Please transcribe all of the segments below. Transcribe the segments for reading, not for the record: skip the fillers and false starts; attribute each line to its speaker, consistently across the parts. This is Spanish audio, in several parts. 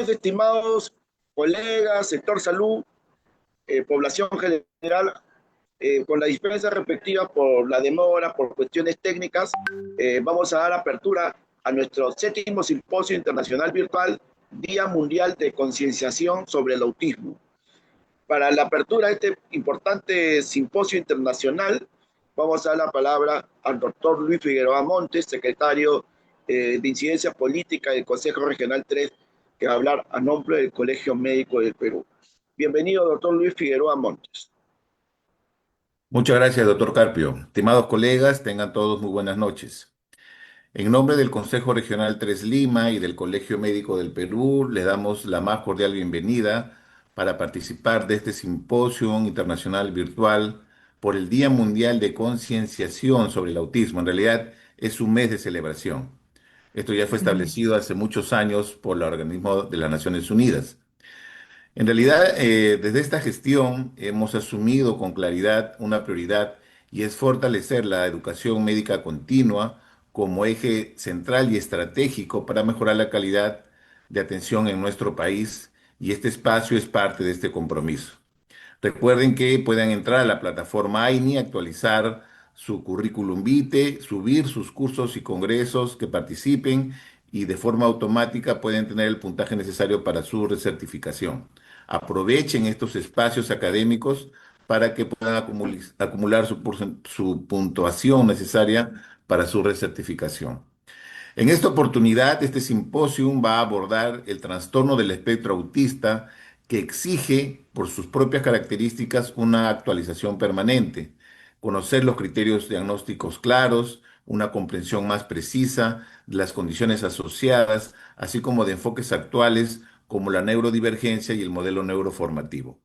Speaker 1: noches, estimados colegas, sector salud, población general. Con la dispensa respectiva por la demora, por cuestiones técnicas, vamos a dar apertura a nuestro séptimo simposio internacional virtual, Día Mundial de Concienciación sobre el Autismo. Para la apertura de este importante simposio internacional, vamos a dar la palabra al doctor Luis Figueroa Montes, secretario de Incidencia Política del Consejo Regional 3, que va a hablar a nombre del Colegio Médico del Perú. Bienvenido, doctor Luis Figueroa Montes.
Speaker 2: Muchas gracias, doctor Carpio. Estimados colegas, tengan todos muy buenas noches. En nombre del Consejo Regional 3 Lima y del Colegio Médico del Perú, le damos la más cordial bienvenida para participar de este simposio internacional virtual por el Día Mundial de Concienciación sobre el Autismo. En realidad, es un mes de celebración. Esto ya fue
Speaker 3: Mm.
Speaker 2: establecido hace muchos años por el Organismo de las Naciones Unidas. En realidad, desde esta gestión hemos asumido con claridad una prioridad y es fortalecer la educación médica continua como eje central y estratégico para mejorar la calidad de atención en nuestro país, y este espacio es parte de este compromiso. Recuerden que pueden entrar a la plataforma AINI, actualizar su currículum vitae, subir sus cursos y congresos que participen, y de forma automática pueden tener el puntaje necesario para su recertificación. Aprovechen estos espacios académicos para que puedan acumular su puntuación necesaria para su recertificación. En esta oportunidad, este simposium va a abordar el trastorno del espectro autista, que exige, por sus propias características, una actualización permanente, conocer los criterios diagnósticos claros, una comprensión más precisa de las condiciones asociadas, así como de enfoques actuales como la neurodivergencia y el modelo neuroformativo.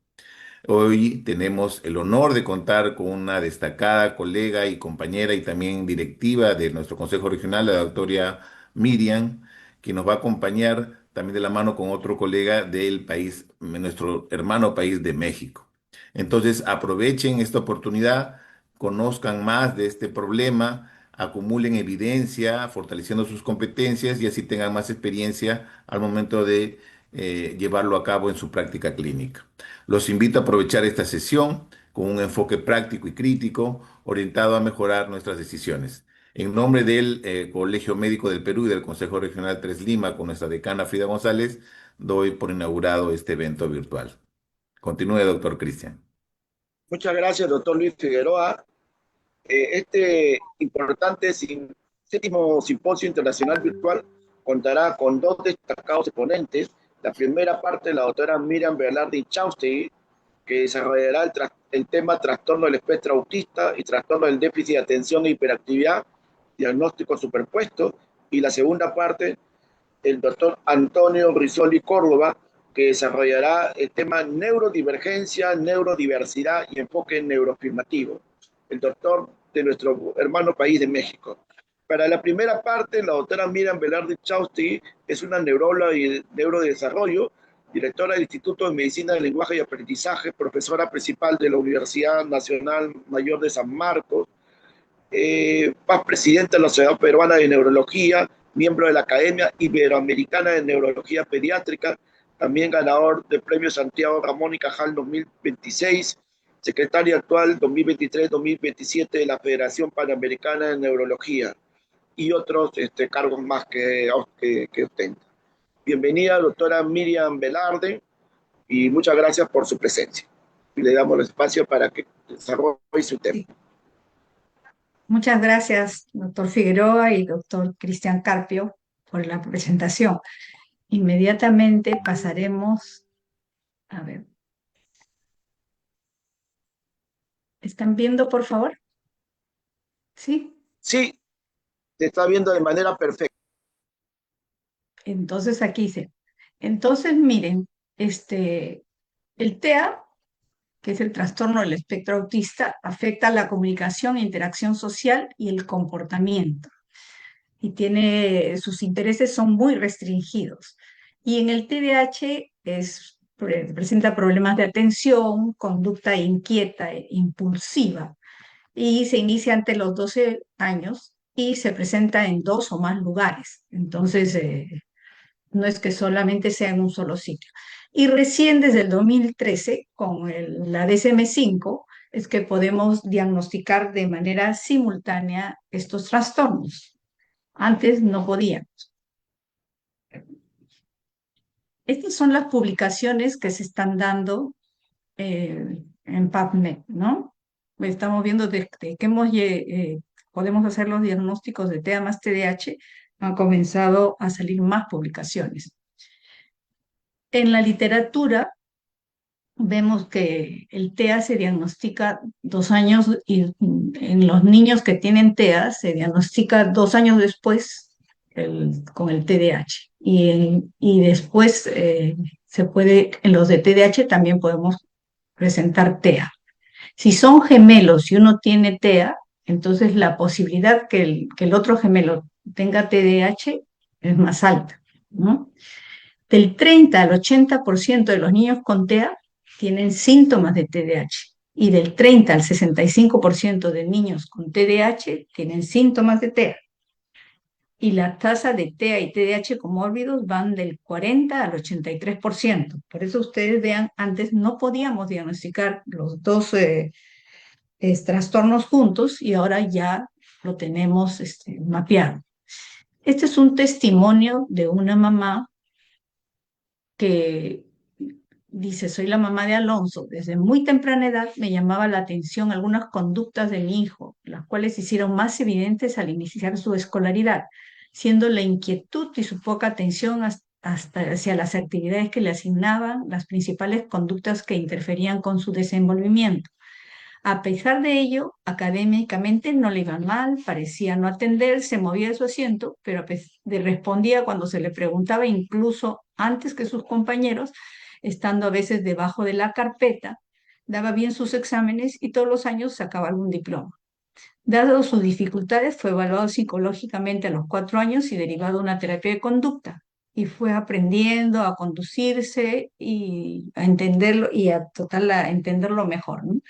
Speaker 2: Hoy tenemos el honor de contar con una destacada colega y compañera y también directiva de nuestro Consejo Regional, la doctora Miriam, que nos va a acompañar también de la mano con otro colega del país, nuestro hermano país de México. Entonces, aprovechen esta oportunidad, conozcan más de este problema, acumulen evidencia, fortaleciendo sus competencias, y así tengan más experiencia al momento de llevarlo a cabo en su práctica clínica. Los invito a aprovechar esta sesión con un enfoque práctico y crítico orientado a mejorar nuestras decisiones. En nombre del Colegio Médico del Perú y del Consejo Regional 3 Lima, con nuestra decana Frida González, doy por inaugurado este evento virtual. Continúe, doctor Cristian.
Speaker 1: Muchas gracias, doctor Luis Figueroa. Este importante séptimo simposio internacional virtual contará con dos destacados exponentes. La primera parte, la doctora Miriam Velarde Chaustegui, que desarrollará el tema trastorno del espectro autista y trastorno del déficit de atención e hiperactividad, diagnóstico superpuesto. Y la segunda parte, el doctor Antonio Rizzoli Córdoba, que desarrollará el tema neurodivergencia, neurodiversidad y enfoque neuroafirmativo. El doctor de nuestro hermano país de México. Para la primera parte, la doctora Miriam Velarde Chaustegui es una neuróloga y neurodesarrollo, directora del Instituto de Medicina del Lenguaje y Aprendizaje, profesora principal de la Universidad Nacional Mayor de San Marcos, presidenta de la Sociedad Peruana de Neurología, miembro de la Academia Iberoamericana de Neurología Pediátrica, también ganador del Premio Santiago Ramón y Cajal 2026, secretaria actual 2023-2027 de la Federación Panamericana de Neurología, y otros cargos más que ostenta. Bienvenida, doctora Miriam Velarde, y muchas gracias por su presencia. Y le damos el espacio para que desarrolle su tema.
Speaker 3: Sí. Muchas gracias, doctor Figueroa y doctor Cristian Carpio, por la presentación. Inmediatamente pasaremos, a ver, ¿están viendo, por favor? Sí.
Speaker 1: Sí, se está viendo de manera perfecta.
Speaker 3: Entonces aquí dice. Entonces, miren, el TEA, que es el trastorno del espectro autista, afecta la comunicación, interacción social y el comportamiento. Y sus intereses son muy restringidos. Y en el TDAH presenta problemas de atención, conducta inquieta e impulsiva, y se inicia ante los 12 años y se presenta en dos o más lugares. Entonces, no es que solamente sea en un solo sitio. Y recién desde el 2013, con la DSM-5, es que podemos diagnosticar de manera simultánea estos trastornos. Antes no podíamos. Estas son las publicaciones que se están dando en PubMed, ¿no? Estamos viendo de que podemos hacer los diagnósticos de TEA más TDAH, han comenzado a salir más publicaciones. En la literatura vemos que el TEA se diagnostica 2 años y en los niños que tienen TEA se diagnostica 2 años después con el TDAH. Y después en los de TDAH también podemos presentar TEA. Si son gemelos y uno tiene TEA, entonces la posibilidad que el otro gemelo tenga TDAH es más alta, ¿no? Del 30 al 80% de los niños con TEA tienen síntomas de TDAH y del 30 al 65% de niños con TDAH tienen síntomas de TEA. Y la tasa de TEA y TDAH comórbidos van del 40 al 83%. Por eso ustedes vean, antes no podíamos diagnosticar los dos trastornos juntos y ahora ya lo tenemos mapeado. Este es un testimonio de una mamá que dice, soy la mamá de Alonso. Desde muy temprana edad me llamaba la atención algunas conductas de mi hijo, las cuales se hicieron más evidentes al iniciar su escolaridad, siendo la inquietud y su poca atención hasta hacia las actividades que le asignaban las principales conductas que interferían con su desenvolvimiento. A pesar de ello, académicamente no le iba mal, parecía no atender, se movía de su asiento, pero respondía cuando se le preguntaba, incluso antes que sus compañeros, estando a veces debajo de la carpeta, daba bien sus exámenes y todos los años sacaba algún diploma. Dado sus dificultades, fue evaluado psicológicamente a los 4 años y derivado a una terapia de conducta. Y fue aprendiendo a conducirse y a entenderlo y a entenderlo mejor, ¿no?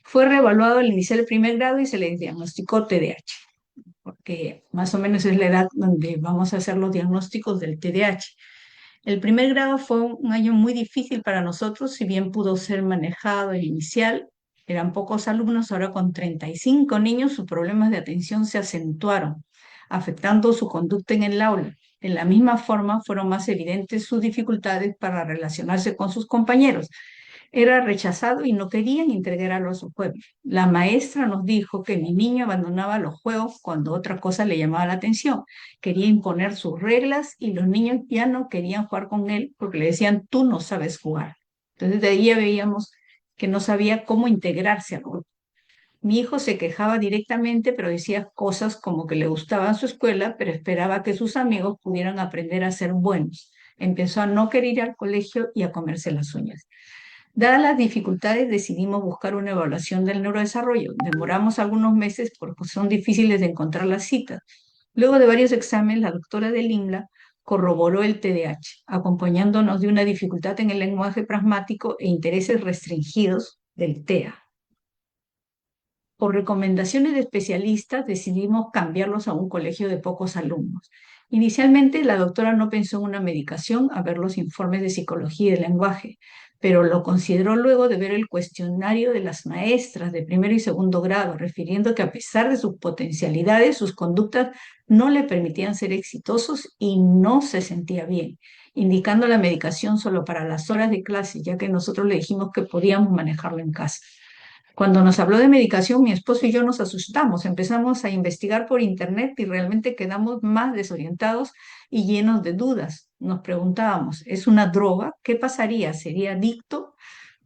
Speaker 3: Fue reevaluado al iniciar el primer grado y se le diagnosticó TDAH, porque más o menos es la edad donde vamos a hacer los diagnósticos del TDAH. El primer grado fue un año muy difícil para nosotros, si bien pudo ser manejado el inicial, eran pocos alumnos, ahora con 35 niños sus problemas de atención se acentuaron, afectando su conducta en el aula. De la misma forma, fueron más evidentes sus dificultades para relacionarse con sus compañeros. Era rechazado y no querían integrarlo a su juego. La maestra nos dijo que mi niño abandonaba los juegos cuando otra cosa le llamaba la atención. Quería imponer sus reglas y los niños ya no querían jugar con él porque le decían, tú no sabes jugar. Entonces de ahí ya veíamos que no sabía cómo integrarse al grupo. Mi hijo se quejaba directamente, pero decía cosas como que le gustaba su escuela, pero esperaba que sus amigos pudieran aprender a ser buenos. Empezó a no querer ir al colegio y a comerse las uñas. Dadas las dificultades, decidimos buscar una evaluación del neurodesarrollo. Demoramos algunos meses porque son difíciles de encontrar las citas. Luego de varios exámenes, la doctora del INLA corroboró el TDAH, acompañándonos de una dificultad en el lenguaje pragmático e intereses restringidos del TEA. Por recomendaciones de especialistas, decidimos cambiarlos a un colegio de pocos alumnos. Inicialmente, la doctora no pensó en una medicación a ver los informes de psicología y de lenguaje, pero lo consideró luego de ver el cuestionario de las maestras de primero y segundo grado, refiriendo que a pesar de sus potencialidades, sus conductas no le permitían ser exitosos y no se sentía bien, indicando la medicación solo para las horas de clase, ya que nosotros le dijimos que podíamos manejarlo en casa. Cuando nos habló de medicación, mi esposo y yo nos asustamos, empezamos a investigar por internet y realmente quedamos más desorientados y llenos de dudas. Nos preguntábamos, ¿es una droga? ¿Qué pasaría? ¿Sería adicto?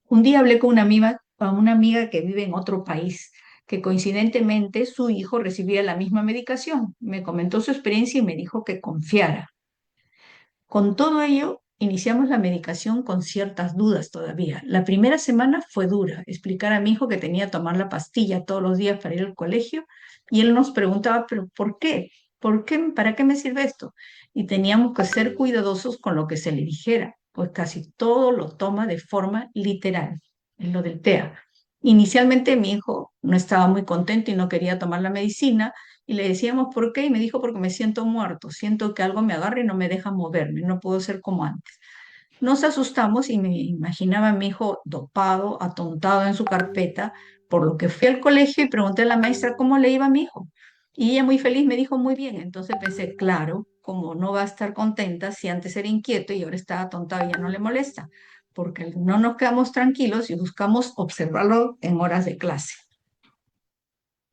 Speaker 3: Un día hablé con una amiga que vive en otro país, que coincidentemente su hijo recibía la misma medicación. Me comentó su experiencia y me dijo que confiara. Con todo ello, iniciamos la medicación con ciertas dudas todavía. La primera semana fue dura, explicar a mi hijo que tenía que tomar la pastilla todos los días para ir al colegio y él nos preguntaba, ¿pero por qué? ¿Por qué? ¿Para qué me sirve esto? Y teníamos que ser cuidadosos con lo que se le dijera, pues casi todo lo toma de forma literal, en lo del TEA. Inicialmente mi hijo no estaba muy contento y no quería tomar la medicina Y le decíamos, ¿por qué? Y me dijo, porque me siento muerto, siento que algo me agarra y no me deja moverme, no puedo ser como antes. Nos asustamos y me imaginaba a mi hijo dopado, atontado en su carpeta, por lo que fui al colegio y pregunté a la maestra cómo le iba a mi hijo. Y ella muy feliz me dijo muy bien. Entonces pensé, claro, como no va a estar contenta si antes era inquieto y ahora está atontado y ya no le molesta, porque no nos quedamos tranquilos y buscamos observarlo en horas de clase.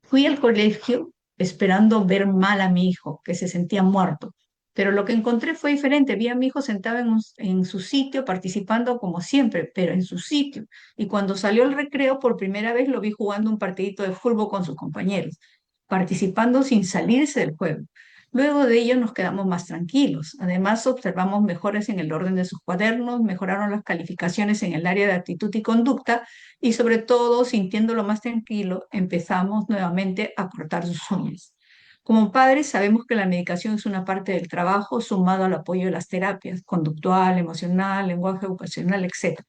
Speaker 3: Fui al colegio esperando ver mal a mi hijo, que se sentía muerto, pero lo que encontré fue diferente. Vi a mi hijo sentado en su sitio, participando como siempre, pero en su sitio. Y cuando salió el recreo, por primera vez lo vi jugando un partidito de fútbol con sus compañeros, participando sin salirse del juego. Luego de ello nos quedamos más tranquilos. Además, observamos mejoras en el orden de sus cuadernos, mejoraron las calificaciones en el área de actitud y conducta, y sobre todo, sintiéndolo más tranquilo, empezamos nuevamente a cortar sus uñas. Como padres, sabemos que la medicación es una parte del trabajo sumado al apoyo de las terapias conductual, emocional, lenguaje educacional, etc.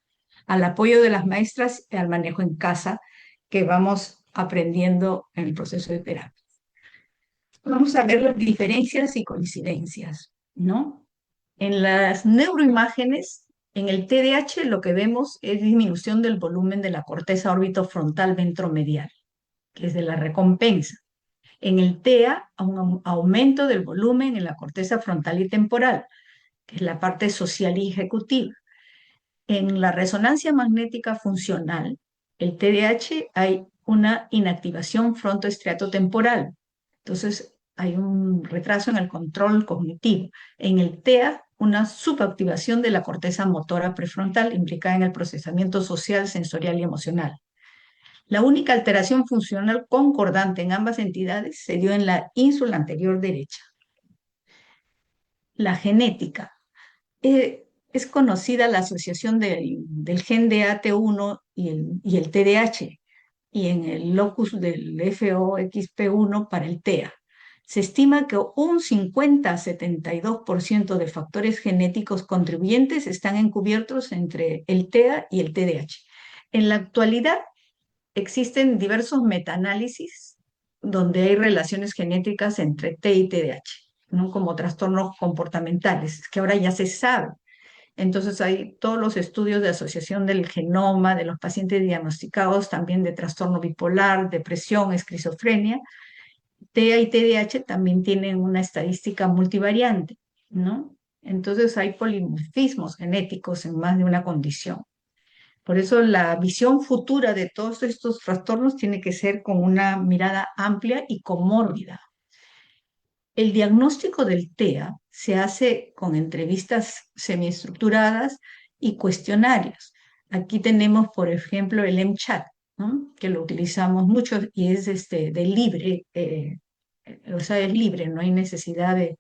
Speaker 3: Al apoyo de las maestras y al manejo en casa que vamos aprendiendo en el proceso de terapia. Vamos a ver las diferencias y coincidencias, ¿no? En las neuroimágenes, en el TDAH lo que vemos es disminución del volumen de la corteza orbitofrontal ventromedial, que es de la recompensa. En el TEA, un aumento del volumen en la corteza frontal y temporal, que es la parte social y ejecutiva. En la resonancia magnética funcional, el TDAH, hay una inactivación frontoestriatotemporal. Entonces, hay un retraso en el control cognitivo. En el TEA, una subactivación de la corteza motora prefrontal implicada en el procesamiento social, sensorial y emocional. La única alteración funcional concordante en ambas entidades se dio en la ínsula anterior derecha. La genética. Es conocida la asociación del gen de AT1 y el TDAH, y en el locus del FOXP1 para el TEA. Se estima que un 50 a 72% de factores genéticos contribuyentes están encubiertos entre el TEA y el TDAH. En la actualidad existen diversos metaanálisis donde hay relaciones genéticas entre T y TDAH, ¿no? Como trastornos comportamentales, que ahora ya se sabe. Entonces hay todos los estudios de asociación del genoma de los pacientes diagnosticados también de trastorno bipolar, depresión, esquizofrenia. TEA y TDAH también tienen una estadística multivariante, ¿no? Entonces hay polimorfismos genéticos en más de una condición. Por eso la visión futura de todos estos trastornos tiene que ser con una mirada amplia y comórbida. El diagnóstico del TEA se hace con entrevistas semiestructuradas y cuestionarios. Aquí tenemos, por ejemplo, el MChat, ¿no? Que lo utilizamos mucho y es de libre, o sea, es libre, no hay necesidad de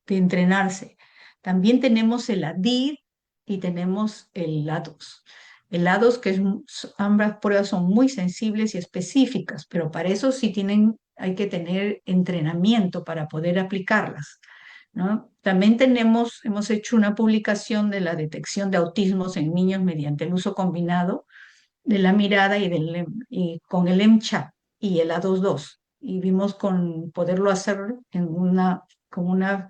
Speaker 3: entrenarse. También tenemos el ADIR y tenemos el LADOS. El LADOS, ambas pruebas son muy sensibles y específicas, pero para eso sí hay que tener entrenamiento para poder aplicarlas, ¿no? También hemos hecho una publicación de la detección de autismos en niños mediante el uso combinado de la mirada y con el MCHAP y el A22. Y vimos con poderlo hacer con una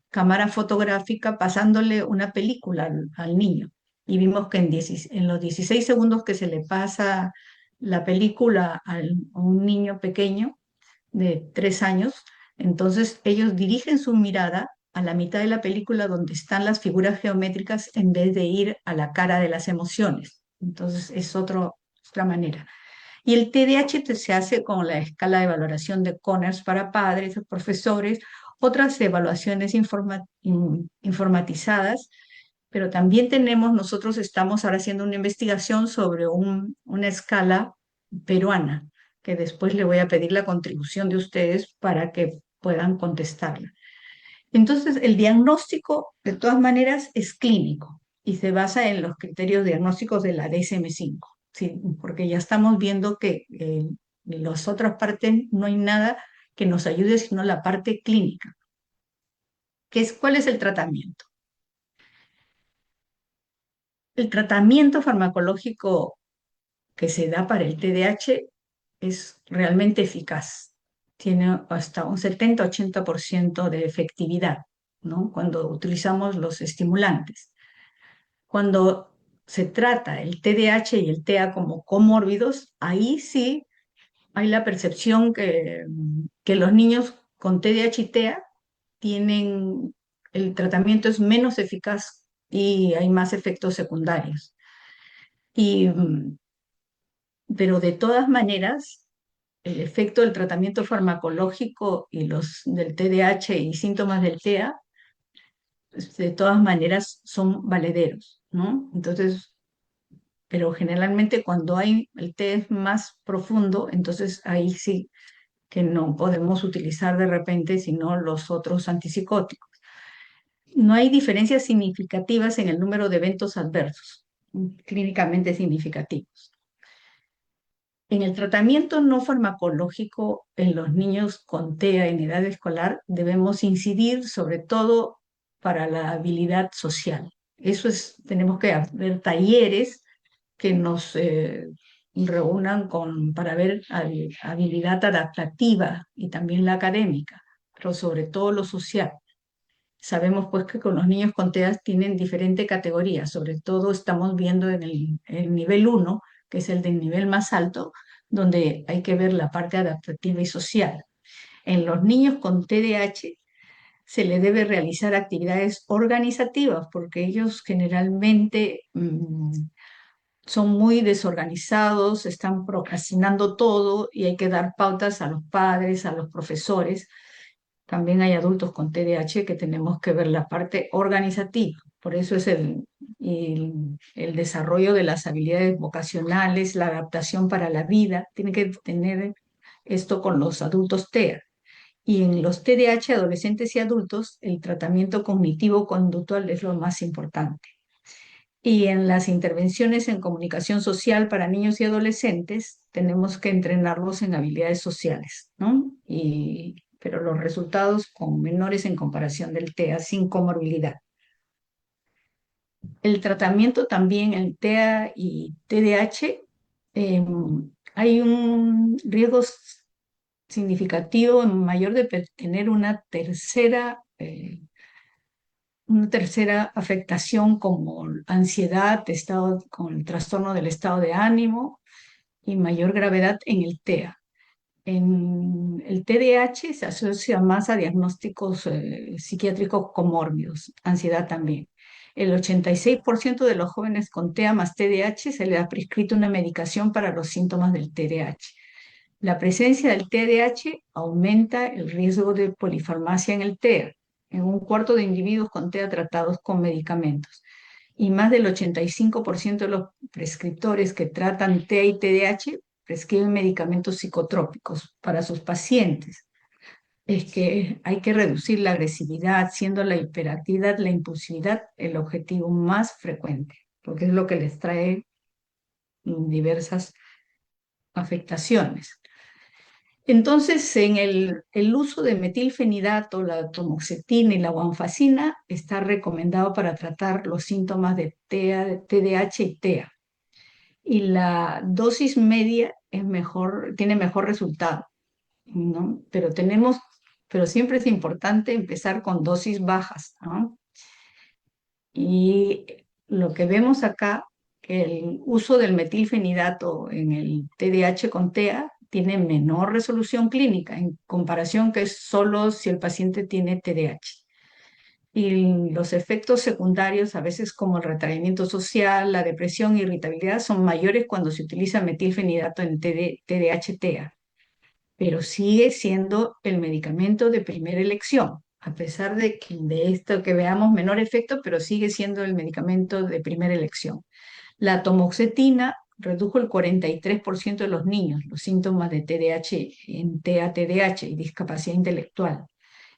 Speaker 3: cámara fotográfica pasándole una película al niño. Y vimos que en los 16 segundos que se le pasa la película a un niño pequeño de 3 años, entonces ellos dirigen su mirada a la mitad de la película donde están las figuras geométricas en vez de ir a la cara de las emociones. Entonces es otra manera. Y el TDAH se hace con la escala de valoración de Conners para padres o profesores, otras evaluaciones informatizadas, pero también nosotros estamos ahora haciendo una investigación sobre una escala peruana, que después le voy a pedir la contribución de ustedes para que puedan contestarla. Entonces, el diagnóstico, de todas maneras, es clínico y se basa en los criterios diagnósticos de la DSM-5, ¿sí? Porque ya estamos viendo que en las otras partes no hay nada que nos ayude, sino la parte clínica. ¿Cuál es el tratamiento? El tratamiento farmacológico que se da para el TDAH es realmente eficaz. tiene hasta un 70-80% de efectividad, ¿no? Cuando utilizamos los estimulantes. Cuando se trata el TDAH y el TEA como comórbidos, ahí sí hay la percepción que los niños con TDAH y TEA tienen, el tratamiento es menos eficaz y hay más efectos secundarios. Y, pero de todas maneras, el efecto del tratamiento farmacológico y los del TDAH y síntomas del TEA, pues, de todas maneras son valederos, ¿no? Entonces, pero generalmente cuando hay el TEA es más profundo, entonces ahí sí que no podemos utilizar de repente, sino los otros antipsicóticos. No hay diferencias significativas en el número de eventos adversos, clínicamente significativos. En el tratamiento no farmacológico en los niños con TEA en edad escolar debemos incidir sobre todo para la habilidad social. Eso es, tenemos que hacer talleres que nos reúnan para ver habilidad adaptativa y también la académica, pero sobre todo lo social. Sabemos pues que con los niños con TEA tienen diferentes categorías, sobre todo estamos viendo en el nivel 1, que es el del nivel más alto, donde hay que ver la parte adaptativa y social. En los niños con TDAH se le debe realizar actividades organizativas porque ellos generalmente son muy desorganizados, están procrastinando todo y hay que dar pautas a los padres, a los profesores. También hay adultos con TDAH que tenemos que ver la parte organizativa. Por eso es el desarrollo de las habilidades vocacionales, la adaptación para la vida. Tiene que tener esto con los adultos TEA. Y en los TDAH, adolescentes y adultos, el tratamiento cognitivo-conductual es lo más importante. Y en las intervenciones en comunicación social para niños y adolescentes, tenemos que entrenarlos en habilidades sociales, ¿no? Pero los resultados con menores en comparación del TEA sin comorbilidad. El tratamiento también en TEA y TDAH, hay un riesgo significativo mayor de tener una tercera afectación como ansiedad, con el trastorno del estado de ánimo y mayor gravedad en el TEA. En el TDAH se asocia más a diagnósticos psiquiátricos comórbidos, ansiedad también. El 86% de los jóvenes con TEA más TDAH se le ha prescrito una medicación para los síntomas del TDAH. La presencia del TDAH aumenta el riesgo de polifarmacia en el TEA, en un cuarto de individuos con TEA tratados con medicamentos. Y más del 85% de los prescriptores que tratan TEA y TDAH prescriben medicamentos psicotrópicos para sus pacientes. Es que hay que reducir la agresividad, siendo la hiperactividad, la impulsividad el objetivo más frecuente, porque es lo que les trae diversas afectaciones. Entonces, en el uso de metilfenidato, la tamoxetina y la guanfacina está recomendado para tratar los síntomas de TDAH y TEA. Y la dosis media tiene mejor resultado, ¿no? Pero siempre es importante empezar con dosis bajas, ¿no? Y lo que vemos acá, que el uso del metilfenidato en el TDAH con TEA tiene menor resolución clínica en comparación que es solo si el paciente tiene TDAH. Y los efectos secundarios, a veces como el retraimiento social, la depresión, irritabilidad, son mayores cuando se utiliza metilfenidato en TDAH-TEA, pero sigue siendo el medicamento de primera elección, a pesar de esto que veamos menor efecto, pero sigue siendo el medicamento de primera elección. La tamoxetina redujo el 43% de los niños los síntomas de TDAH en TEA-TDAH y discapacidad intelectual.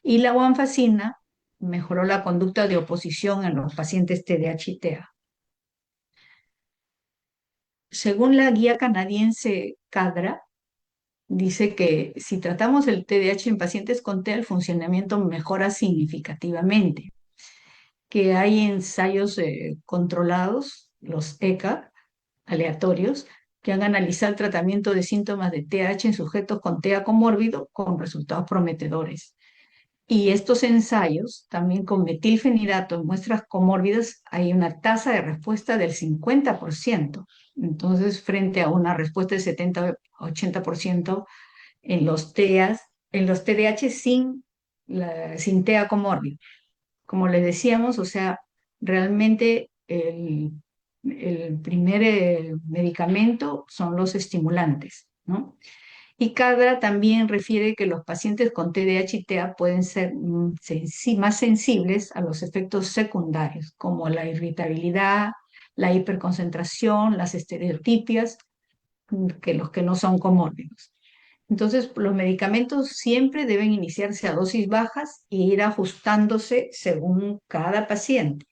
Speaker 3: Y la guanfacina mejoró la conducta de oposición en los pacientes TDAH y TEA. Según la guía canadiense CADRA, dice que si tratamos el TDAH en pacientes con TEA, el funcionamiento mejora significativamente, que hay ensayos controlados, los ECA, aleatorios, que han analizado el tratamiento de síntomas de TH en sujetos con TEA comórbido con resultados prometedores. Y estos ensayos, también con metilfenidato en muestras comórbidas, hay una tasa de respuesta del 50%. Entonces, frente a una respuesta del 70-80% en los TEAs, en los TDAH sin TEA comórbido. Como les decíamos, o sea, realmente el primer medicamento son los estimulantes, ¿no? Y Cadra también refiere que los pacientes con TDAH y TEA pueden ser más sensibles a los efectos secundarios, como la irritabilidad, la hiperconcentración, las estereotipias, que los que no son comórbidos. Entonces, los medicamentos siempre deben iniciarse a dosis bajas e ir ajustándose según cada paciente.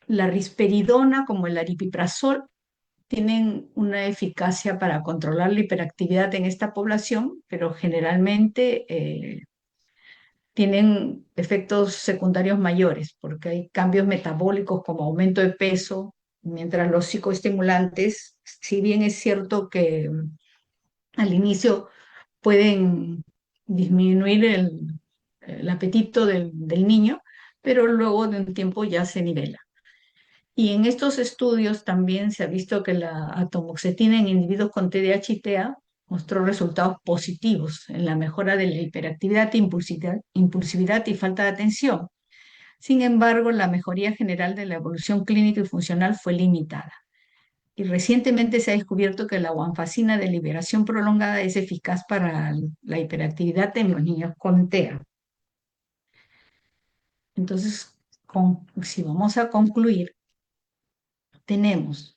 Speaker 3: La risperidona, como el aripiprazol, tienen una eficacia para controlar la hiperactividad en esta población, pero generalmente tienen efectos secundarios mayores, porque hay cambios metabólicos como aumento de peso, mientras los psicoestimulantes, si bien es cierto que al inicio pueden disminuir el apetito del niño, pero luego de un tiempo ya se nivela. Y en estos estudios también se ha visto que la atomoxetina en individuos con TDAH y TEA mostró resultados positivos en la mejora de la hiperactividad, impulsividad y falta de atención. Sin embargo, la mejoría general de la evolución clínica y funcional fue limitada. Y recientemente se ha descubierto que la guanfacina de liberación prolongada es eficaz para la hiperactividad en los niños con TEA. Entonces, si vamos a concluir, tenemos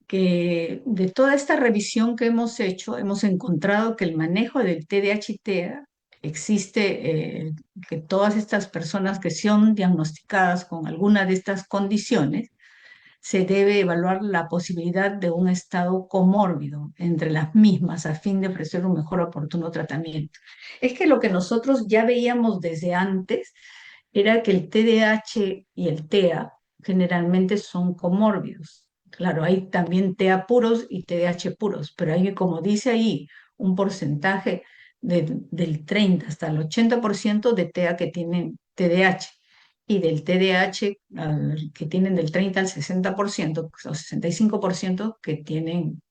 Speaker 3: que de toda esta revisión que hemos hecho, hemos encontrado que el manejo del TDAH y TEA existe, que todas estas personas que son diagnosticadas con alguna de estas condiciones, se debe evaluar la posibilidad de un estado comórbido entre las mismas a fin de ofrecer un mejor oportuno tratamiento. Es que lo que nosotros ya veíamos desde antes era que el TDAH y el TEA generalmente son comórbidos. Claro, hay también TEA puros y TDAH puros, pero hay, como dice ahí, un porcentaje del 30 hasta el 80% de TEA que tienen TDAH y del TDAH que tienen del 30 al 60% o 65% que tienen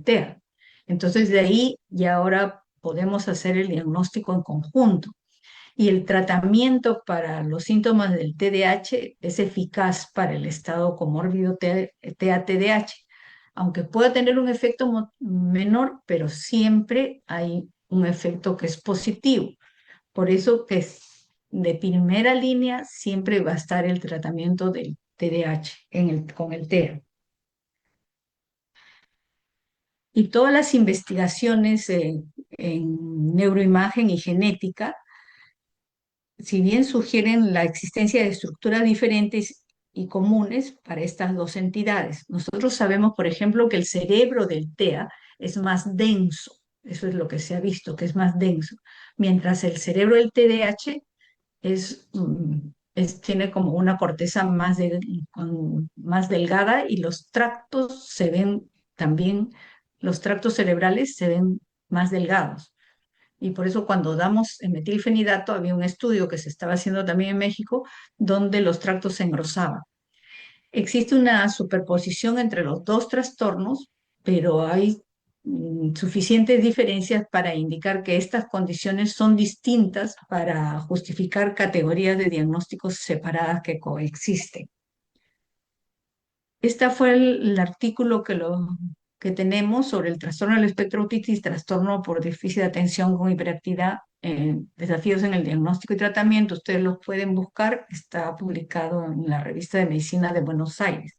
Speaker 3: TEA. Entonces de ahí ya ahora podemos hacer el diagnóstico en conjunto. Y el tratamiento para los síntomas del TDAH es eficaz para el estado comórbido TEA-TDAH, aunque pueda tener un efecto menor, pero siempre hay un efecto que es positivo. Por eso que de primera línea siempre va a estar el tratamiento del TDAH con el TEA. Y todas las investigaciones en neuroimagen y genética, si bien sugieren la existencia de estructuras diferentes y comunes para estas dos entidades, nosotros sabemos, por ejemplo, que el cerebro del TEA es más denso, eso es lo que se ha visto, que es más denso, mientras el cerebro del TDAH tiene como una corteza más delgada y los tractos se ven también, los tractos cerebrales se ven más delgados. Y por eso cuando damos metilfenidato, había un estudio que se estaba haciendo también en México, donde los tractos se engrosaban. Existe una superposición entre los dos trastornos, pero hay suficientes diferencias para indicar que estas condiciones son distintas para justificar categorías de diagnósticos separadas que coexisten. Este fue el artículo que tenemos sobre el trastorno del espectro autista, trastorno por déficit de atención con hiperactividad, desafíos en el diagnóstico y tratamiento. Ustedes los pueden buscar, está publicado en la Revista de Medicina de Buenos Aires.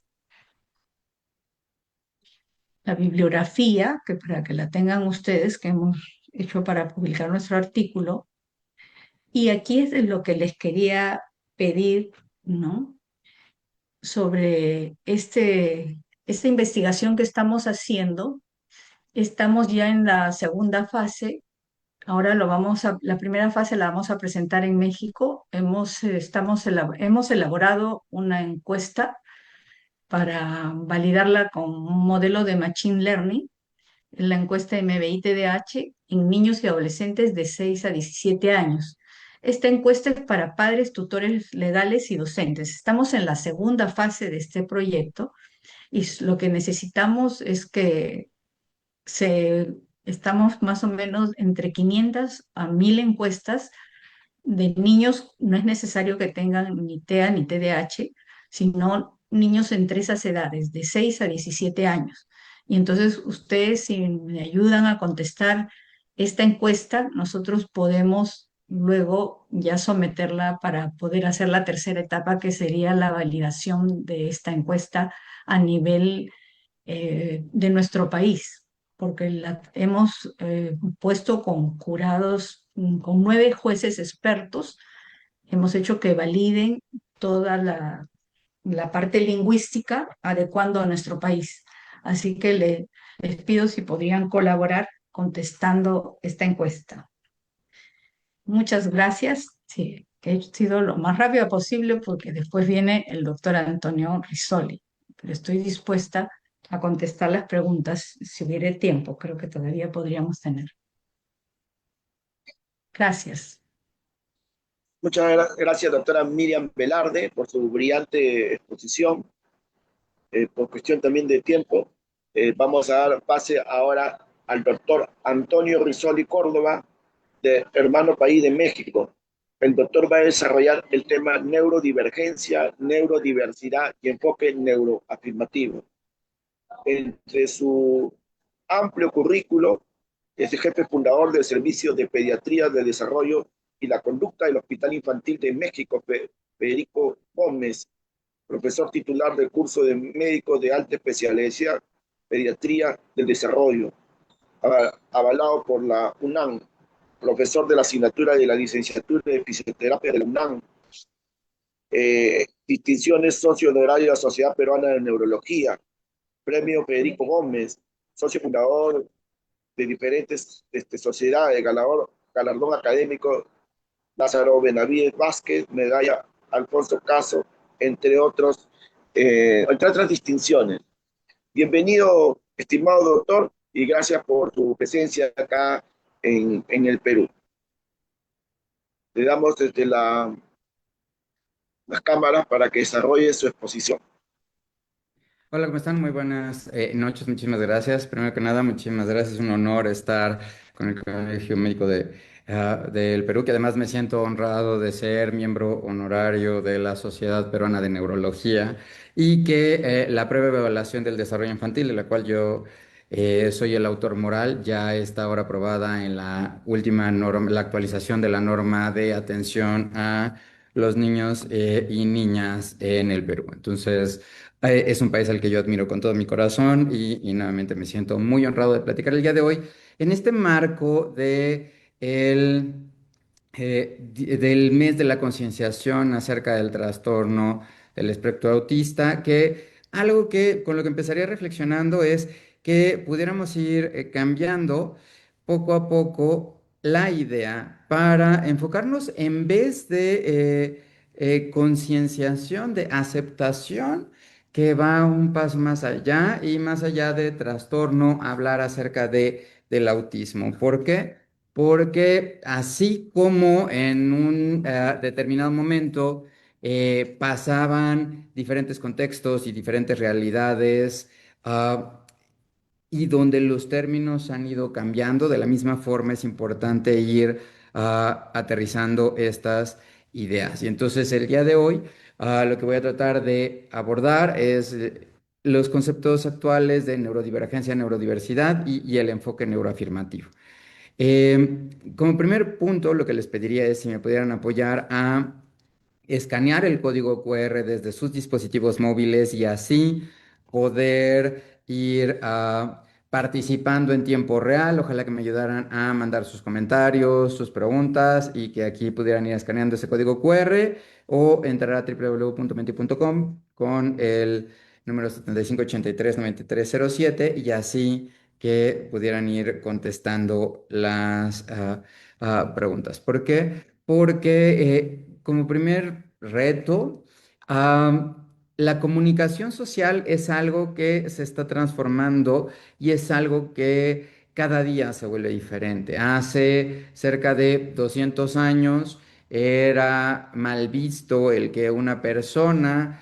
Speaker 3: La bibliografía, que para que la tengan ustedes, que hemos hecho para publicar nuestro artículo. Y aquí es lo que les quería pedir, ¿no? Sobre esta investigación que estamos haciendo. Estamos ya en la segunda fase. Ahora la primera fase la vamos a presentar en México. Hemos elaborado una encuesta para validarla con un modelo de Machine Learning, en la encuesta MBI-TDAH en niños y adolescentes de 6 a 17 años. Esta encuesta es para padres, tutores legales y docentes. Estamos en la segunda fase de este proyecto y lo que necesitamos es que se, estamos más o menos entre 500 a 1000 encuestas de niños. No es necesario que tengan ni TEA ni TDAH, sino niños entre esas edades, de 6 a 17 años. Y entonces ustedes, si me ayudan a contestar esta encuesta, nosotros podemos luego ya someterla para poder hacer la tercera etapa, que sería la validación de esta encuesta a nivel de nuestro país, porque la hemos puesto con jurados, con 9 jueces expertos, hemos hecho que validen toda la parte lingüística adecuando a nuestro país. Así que les pido si podrían colaborar contestando esta encuesta. Muchas gracias. Sí, he sido lo más rápido posible porque después viene el doctor Antonio Risoli, pero estoy dispuesta a contestar las preguntas si hubiera tiempo. Creo que todavía podríamos tener. Gracias.
Speaker 1: Muchas gracias, doctora Miriam Velarde, por su brillante exposición. Por cuestión también de tiempo, vamos a dar pase ahora al doctor Antonio Risoli Córdoba, de Hermano País de México. El doctor va a desarrollar el tema neurodivergencia, neurodiversidad y enfoque neuroafirmativo. Entre su amplio currículo, es el jefe fundador del Servicio de Pediatría de Desarrollo y la Conducta del Hospital Infantil de México, Federico Gómez, profesor titular del curso de médicos de alta especialidad, Pediatría del Desarrollo, avalado por la UNAM, profesor de la asignatura de la licenciatura de fisioterapia de la UNAM, distinciones socio honorario de la Sociedad Peruana de Neurología, premio Federico Gómez, socio fundador de diferentes sociedades, galardón académico Lázaro Benavides Vázquez, medalla Alfonso Caso, entre otras distinciones. Bienvenido, estimado doctor, y gracias por tu presencia acá en el Perú. Le damos desde las cámaras para que desarrolle su exposición.
Speaker 4: Hola, ¿cómo están? Muy buenas noches, muchísimas gracias. Primero que nada, muchísimas gracias. Es un honor estar con el Colegio Médico del Perú, que además me siento honrado de ser miembro honorario de la Sociedad Peruana de Neurología y que la prueba de evaluación del desarrollo infantil, de la cual yo soy el autor moral, ya está ahora aprobada en la última norma, la actualización de la norma de atención a los niños y niñas en el Perú. Entonces, es un país al que yo admiro con todo mi corazón y nuevamente me siento muy honrado de platicar el día de hoy en este marco del mes de la concienciación acerca del trastorno del espectro autista, que algo que con lo que empezaría reflexionando es que pudiéramos ir cambiando poco a poco la idea para enfocarnos en vez de concienciación, de aceptación, que va un paso más allá y más allá de trastorno, hablar acerca del autismo. ¿Por qué? Porque así como en un determinado momento pasaban diferentes contextos y diferentes realidades, y donde los términos han ido cambiando, de la misma forma es importante ir aterrizando estas ideas. Y entonces el día de hoy lo que voy a tratar de abordar es los conceptos actuales de neurodivergencia, neurodiversidad y el enfoque neuroafirmativo. Como primer punto, lo que les pediría es si me pudieran apoyar a escanear el código QR desde sus dispositivos móviles y así poder ir participando en tiempo real. Ojalá que me ayudaran a mandar sus comentarios, sus preguntas y que aquí pudieran ir escaneando ese código QR o entrar a www.menti.com con el número 7583-9307 y así que pudieran ir contestando las preguntas. ¿Por qué? Porque como primer reto, la comunicación social es algo que se está transformando y es algo que cada día se vuelve diferente. Hace cerca de 200 años era mal visto el que una persona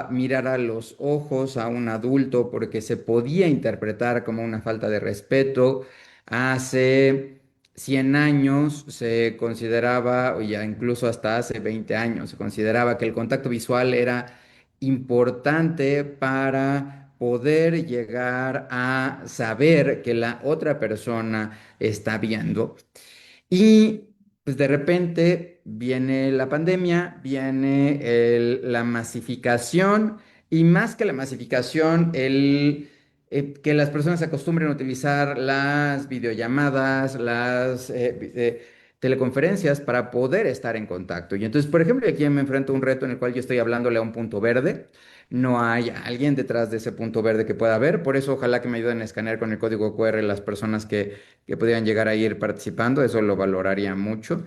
Speaker 4: mirara a los ojos a un adulto porque se podía interpretar como una falta de respeto. Hace 100 años se consideraba, o ya incluso hasta hace 20 años, se consideraba que el contacto visual era importante para poder llegar a saber que la otra persona está viendo. Y pues de repente viene la pandemia, viene la masificación y más que la masificación, que las personas se acostumbren a utilizar las videollamadas, las teleconferencias para poder estar en contacto. Y entonces, por ejemplo, aquí me enfrento a un reto en el cual yo estoy hablándole a un punto verde. No hay alguien detrás de ese punto verde que pueda ver. Por eso, ojalá que me ayuden a escanear con el código QR las personas que pudieran llegar a ir participando. Eso lo valoraría mucho.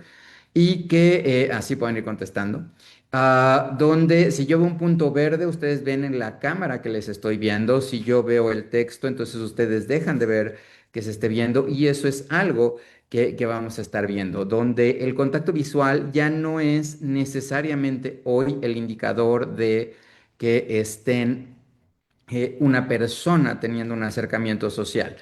Speaker 4: Y que así puedan ir contestando. Donde si yo veo un punto verde, ustedes ven en la cámara que les estoy viendo. Si yo veo el texto, entonces ustedes dejan de ver que se esté viendo. Y eso es algo que vamos a estar viendo, donde el contacto visual ya no es necesariamente hoy el indicador de que estén una persona teniendo un acercamiento social.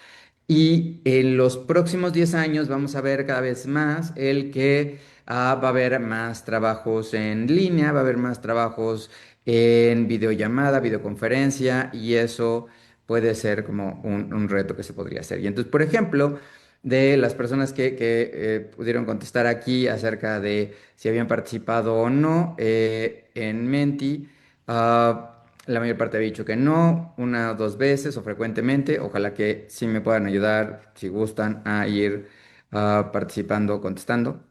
Speaker 4: Y en los próximos 10 años vamos a ver cada vez más el que va a haber más trabajos en línea, va a haber más trabajos en videollamada, videoconferencia, y eso puede ser como un reto que se podría hacer. Y entonces, por ejemplo, de las personas que pudieron contestar aquí acerca de si habían participado o no en Menti, la mayor parte había dicho que no, una o dos veces o frecuentemente. Ojalá que sí me puedan ayudar, si gustan, a ir participando, contestando,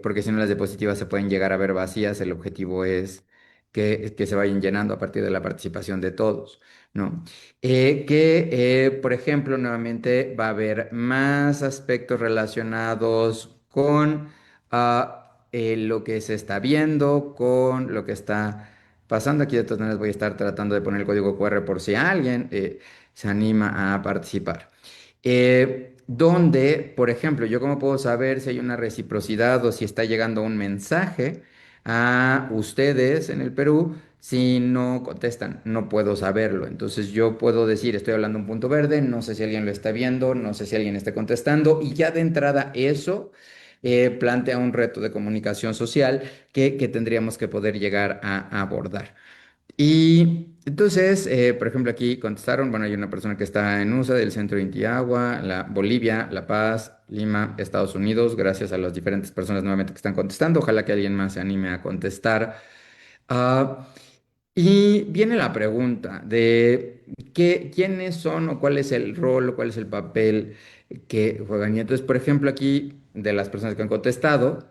Speaker 4: porque si no las diapositivas se pueden llegar a ver vacías. El objetivo es que se vayan llenando a partir de la participación de todos, ¿no? Por ejemplo, nuevamente va a haber más aspectos relacionados con lo que se está viendo, con lo que está pasando. Aquí de todas maneras voy a estar tratando de poner el código QR por si alguien se anima a participar. Donde, por ejemplo, yo cómo puedo saber si hay una reciprocidad o si está llegando un mensaje a ustedes en el Perú si no contestan. No puedo saberlo. Entonces yo puedo decir, estoy hablando un punto verde, no sé si alguien lo está viendo, no sé si alguien está contestando, y ya de entrada eso plantea un reto de comunicación social que tendríamos que poder llegar a abordar. Y entonces, por ejemplo, aquí contestaron, bueno, hay una persona que está en USA, del centro de Intiagua, Bolivia, La Paz, Lima, Estados Unidos. Gracias a las diferentes personas nuevamente que están contestando. Ojalá que alguien más se anime a contestar. Ah, y viene la pregunta de quiénes son o cuál es el rol o cuál es el papel que juegan. Y entonces, por ejemplo, aquí de las personas que han contestado,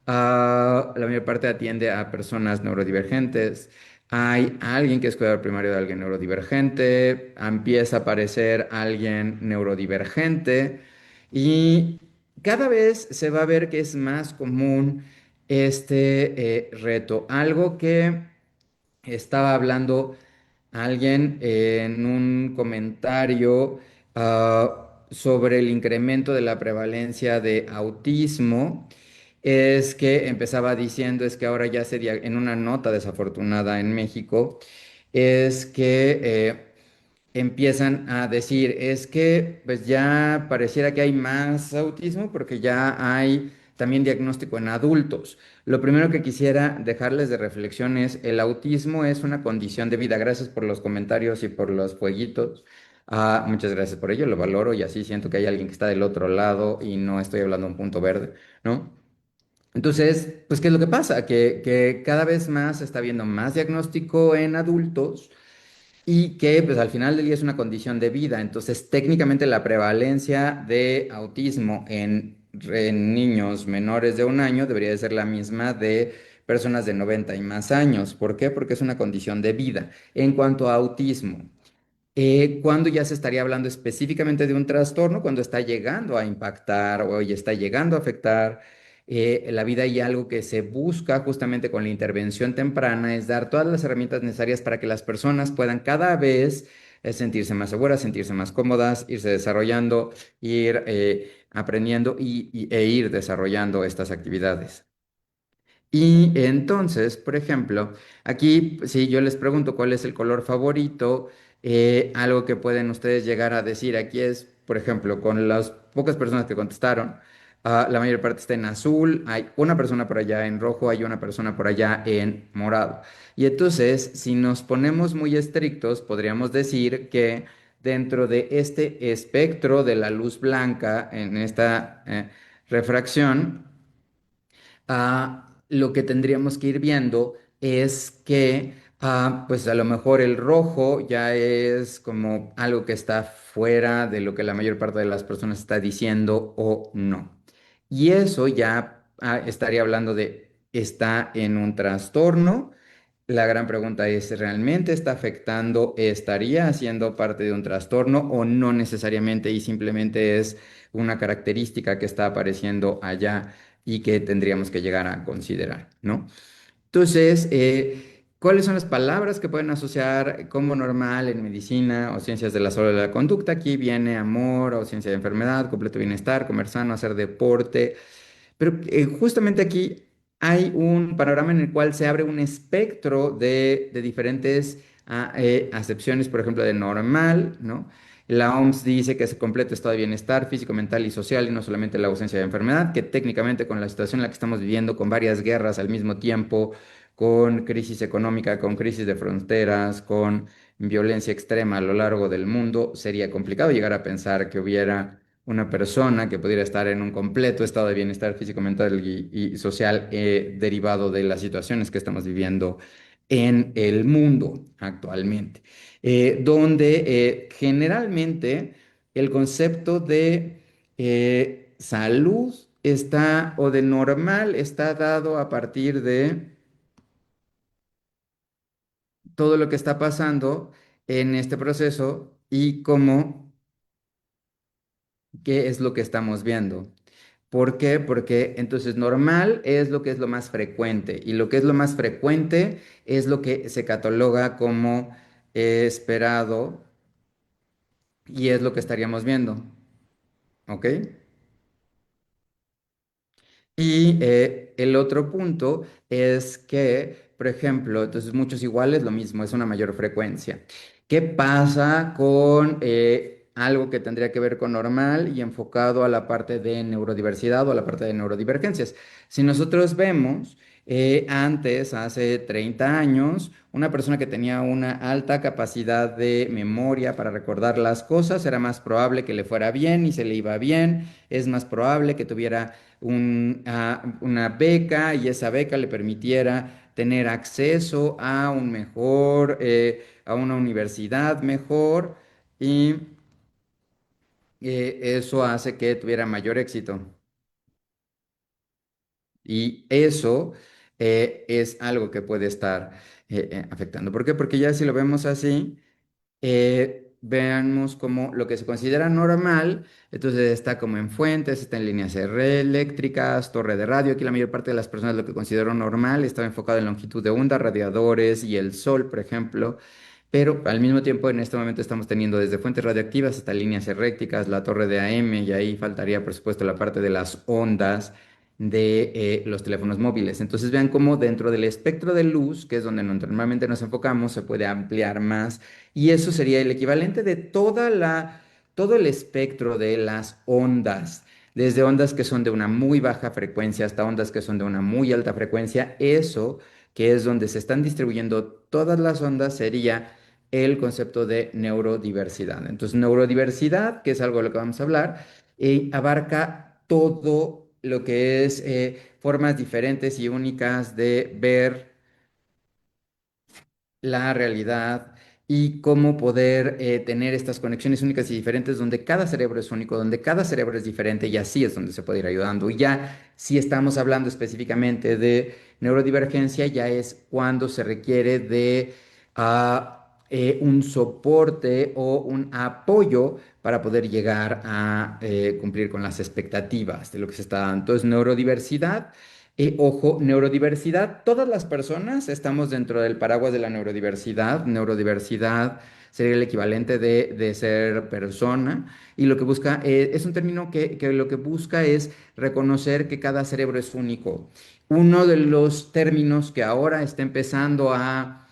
Speaker 4: la mayor parte atiende a personas neurodivergentes. Hay alguien que es cuidador primario de alguien neurodivergente, empieza a aparecer alguien neurodivergente y cada vez se va a ver que es más común este reto. Algo que estaba hablando alguien en un comentario sobre el incremento de la prevalencia de autismo. Es que empezaba diciendo, es que ahora ya en una nota desafortunada en México, es que empiezan a decir, es que pues ya pareciera que hay más autismo porque ya hay también diagnóstico en adultos. Lo primero que quisiera dejarles de reflexión es, el autismo es una condición de vida. Gracias por los comentarios y por los fueguitos. Muchas gracias por ello, lo valoro, y así siento que hay alguien que está del otro lado y no estoy hablando de un punto verde, ¿no? Entonces, pues, ¿qué es lo que pasa? Que cada vez más se está viendo más diagnóstico en adultos y que pues al final del día es una condición de vida. Entonces, técnicamente la prevalencia de autismo en niños menores de un año debería de ser la misma de personas de 90 y más años. ¿Por qué? Porque es una condición de vida. En cuanto a autismo, ¿cuándo ya se estaría hablando específicamente de un trastorno? Cuando está llegando a impactar o ya está llegando a afectar la vida, y algo que se busca justamente con la intervención temprana es dar todas las herramientas necesarias para que las personas puedan cada vez sentirse más seguras, sentirse más cómodas, irse desarrollando, ir aprendiendo e ir desarrollando estas actividades. Y entonces, por ejemplo, aquí si yo les pregunto cuál es el color favorito, algo que pueden ustedes llegar a decir aquí es, por ejemplo, con las pocas personas que contestaron, la mayor parte está en azul, hay una persona por allá en rojo, hay una persona por allá en morado. Y entonces, si nos ponemos muy estrictos, podríamos decir que dentro de este espectro de la luz blanca, en esta refracción, lo que tendríamos que ir viendo es que, pues a lo mejor el rojo ya es como algo que está fuera de lo que la mayor parte de las personas está diciendo o no. Y eso ya estaría hablando de, está en un trastorno. La gran pregunta es, ¿realmente está afectando, estaría haciendo parte de un trastorno o no necesariamente y simplemente es una característica que está apareciendo allá y que tendríamos que llegar a considerar, ¿no? Entonces, ¿cuáles son las palabras que pueden asociar como normal en medicina o ciencias de la salud y de la conducta? Aquí viene amor, ausencia de enfermedad, completo bienestar, comer sano, hacer deporte, pero justamente aquí hay un panorama en el cual se abre un espectro de diferentes acepciones, por ejemplo, de normal, ¿no? La OMS dice que es completo estado de bienestar físico, mental y social y no solamente la ausencia de enfermedad, que técnicamente con la situación en la que estamos viviendo, con varias guerras al mismo tiempo, con crisis económica, con crisis de fronteras, con violencia extrema a lo largo del mundo, sería complicado llegar a pensar que hubiera una persona que pudiera estar en un completo estado de bienestar físico, mental y social derivado de las situaciones que estamos viviendo en el mundo actualmente, donde generalmente el concepto de salud está o de normal está dado a partir de todo lo que está pasando en este proceso y cómo, qué es lo que estamos viendo. ¿Por qué? Porque entonces normal es lo que es lo más frecuente y lo que es lo más frecuente es lo que se cataloga como esperado y es lo que estaríamos viendo. ¿Ok? Y el otro punto es que, por ejemplo, entonces muchos iguales, lo mismo, es una mayor frecuencia. ¿Qué pasa con algo que tendría que ver con normal y enfocado a la parte de neurodiversidad o a la parte de neurodivergencias? Si nosotros vemos antes, hace 30 años, una persona que tenía una alta capacidad de memoria para recordar las cosas, era más probable que le fuera bien y se le iba bien, es más probable que tuviera una beca y esa beca le permitiera tener acceso a un mejor, a una universidad mejor y eso hace que tuviera mayor éxito. Y eso es algo que puede estar afectando. ¿Por qué? Porque ya si lo vemos así, veamos como lo que se considera normal, entonces está como en fuentes, está en líneas eléctricas, torre de radio. Aquí la mayor parte de las personas lo que consideran normal está enfocado en longitud de onda, radiadores y el sol, por ejemplo. Pero al mismo tiempo, en este momento estamos teniendo desde fuentes radioactivas hasta líneas eléctricas, la torre de AM, y ahí faltaría, por supuesto, la parte de las ondas de los teléfonos móviles. Entonces vean cómo dentro del espectro de luz, que es donde normalmente nos enfocamos, se puede ampliar más y eso sería el equivalente de todo el espectro de las ondas, desde ondas que son de una muy baja frecuencia hasta ondas que son de una muy alta frecuencia. Eso, que es donde se están distribuyendo todas las ondas, sería el concepto de neurodiversidad. Entonces, neurodiversidad, que es algo de lo que vamos a hablar, abarca todo lo que es formas diferentes y únicas de ver la realidad y cómo poder tener estas conexiones únicas y diferentes donde cada cerebro es único, donde cada cerebro es diferente y así es donde se puede ir ayudando. Y ya si estamos hablando específicamente de neurodivergencia, ya es cuando se requiere de un soporte o un apoyo para poder llegar a cumplir con las expectativas de lo que se está dando. Entonces, neurodiversidad. Ojo, neurodiversidad, todas las personas estamos dentro del paraguas de la neurodiversidad. Neurodiversidad sería el equivalente de ser persona y lo que busca es un término que lo que busca es reconocer que cada cerebro es único. Uno de los términos que ahora está empezando a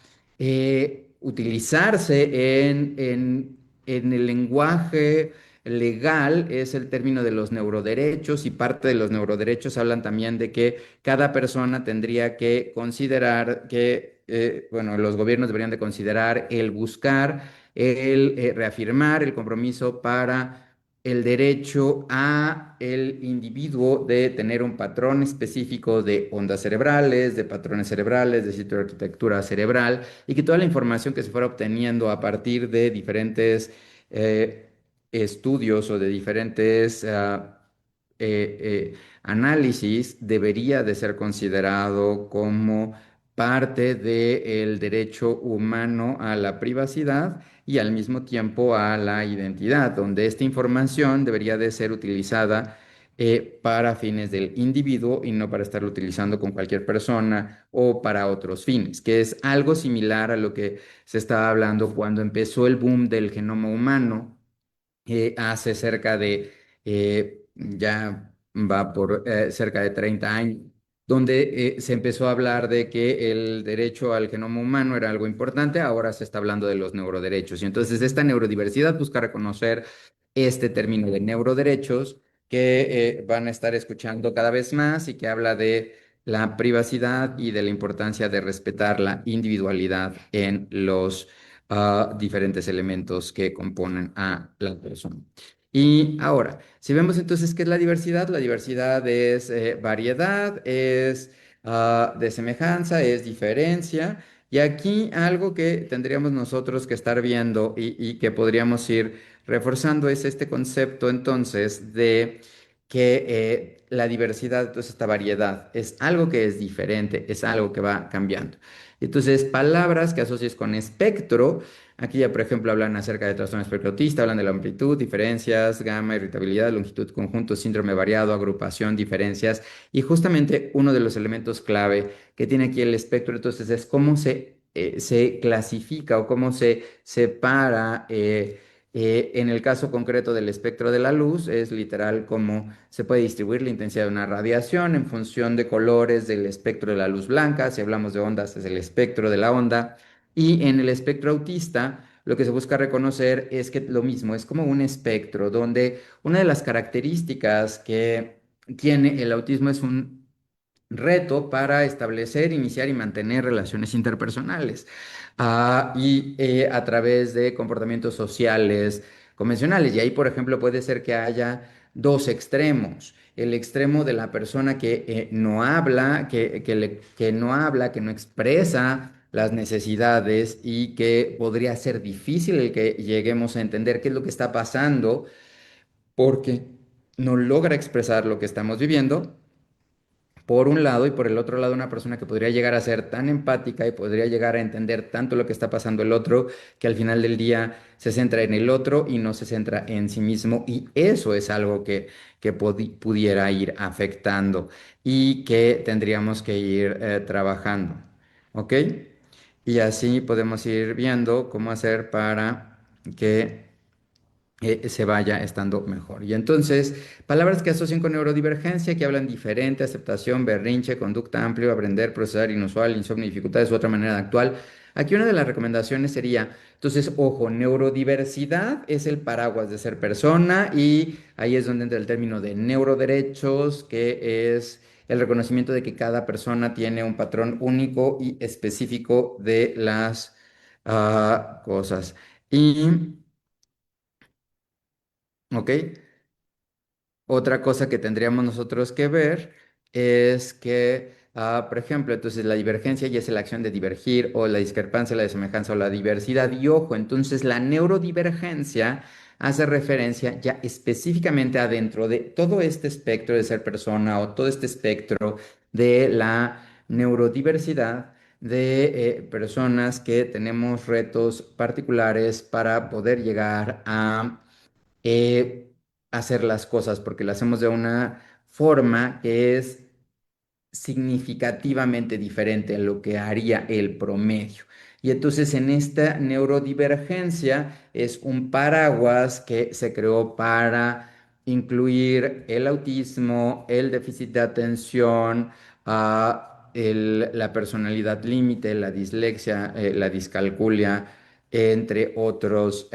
Speaker 4: utilizarse en el lenguaje legal es el término de los neuroderechos y parte de los neuroderechos hablan también de que cada persona tendría que considerar que, bueno, los gobiernos deberían de considerar el buscar, el reafirmar el compromiso para el derecho a el individuo de tener un patrón específico de ondas cerebrales, de patrones cerebrales, de sitio de arquitectura cerebral, y que toda la información que se fuera obteniendo a partir de diferentes estudios o de diferentes análisis debería de ser considerado como parte del derecho humano a la privacidad y al mismo tiempo a la identidad, donde esta información debería de ser utilizada para fines del individuo y no para estarlo utilizando con cualquier persona o para otros fines, que es algo similar a lo que se estaba hablando cuando empezó el boom del genoma humano hace cerca de, ya va por cerca de 30 años, donde se empezó a hablar de que el derecho al genoma humano era algo importante, ahora se está hablando de los neuroderechos. Y entonces esta neurodiversidad busca reconocer este término de neuroderechos que van a estar escuchando cada vez más y que habla de la privacidad y de la importancia de respetar la individualidad en los diferentes elementos que componen a la persona. Y ahora, si vemos entonces qué es la diversidad es variedad, es de semejanza, es diferencia. Y aquí algo que tendríamos nosotros que estar viendo y que podríamos ir reforzando es este concepto entonces de que la diversidad, entonces esta variedad, es algo que es diferente, es algo que va cambiando. Entonces, palabras que asocies con espectro, aquí ya por ejemplo hablan acerca de trastorno espectro autista, hablan de la amplitud, diferencias, gamma, irritabilidad, longitud, conjunto, síndrome variado, agrupación, diferencias, y justamente uno de los elementos clave que tiene aquí el espectro, entonces es cómo se clasifica o cómo se separa. En el caso concreto del espectro de la luz, es literal cómo se puede distribuir la intensidad de una radiación en función de colores del espectro de la luz blanca. Si hablamos de ondas, es el espectro de la onda. Y en el espectro autista, lo que se busca reconocer es que lo mismo, es como un espectro donde una de las características que tiene el autismo es un reto para establecer, iniciar y mantener relaciones interpersonales a través de comportamientos sociales convencionales. Y ahí, por ejemplo, puede ser que haya dos extremos. El extremo de la persona que no habla, que no habla, que no expresa las necesidades y que podría ser difícil el que lleguemos a entender qué es lo que está pasando porque no logra expresar lo que estamos viviendo por un lado, y por el otro lado una persona que podría llegar a ser tan empática y podría llegar a entender tanto lo que está pasando el otro, que al final del día se centra en el otro y no se centra en sí mismo, y eso es algo que pudiera ir afectando y que tendríamos que ir trabajando, ¿ok? Y así podemos ir viendo cómo hacer para que se vaya estando mejor. Y entonces, palabras que asocian con neurodivergencia, que hablan diferente, aceptación, berrinche, conducta amplio, aprender, procesar, inusual, insomnio, dificultades u otra manera de actuar. Aquí una de las recomendaciones sería, entonces, ojo, neurodiversidad es el paraguas de ser persona y ahí es donde entra el término de neuroderechos, que es el reconocimiento de que cada persona tiene un patrón único y específico de las cosas. Y ¿ok? Otra cosa que tendríamos nosotros que ver es que, por ejemplo, entonces la divergencia ya es la acción de divergir o la discrepancia, la desemejanza o la diversidad. Y ojo, entonces la neurodivergencia hace referencia ya específicamente adentro de todo este espectro de ser persona o todo este espectro de la neurodiversidad. de personas que tenemos retos particulares para poder llegar a hacer las cosas, porque las hacemos de una forma que es significativamente diferente a lo que haría el promedio. Y entonces en esta neurodivergencia es un paraguas que se creó para incluir el autismo, el déficit de atención, la personalidad límite, la dislexia, la discalculia, entre otros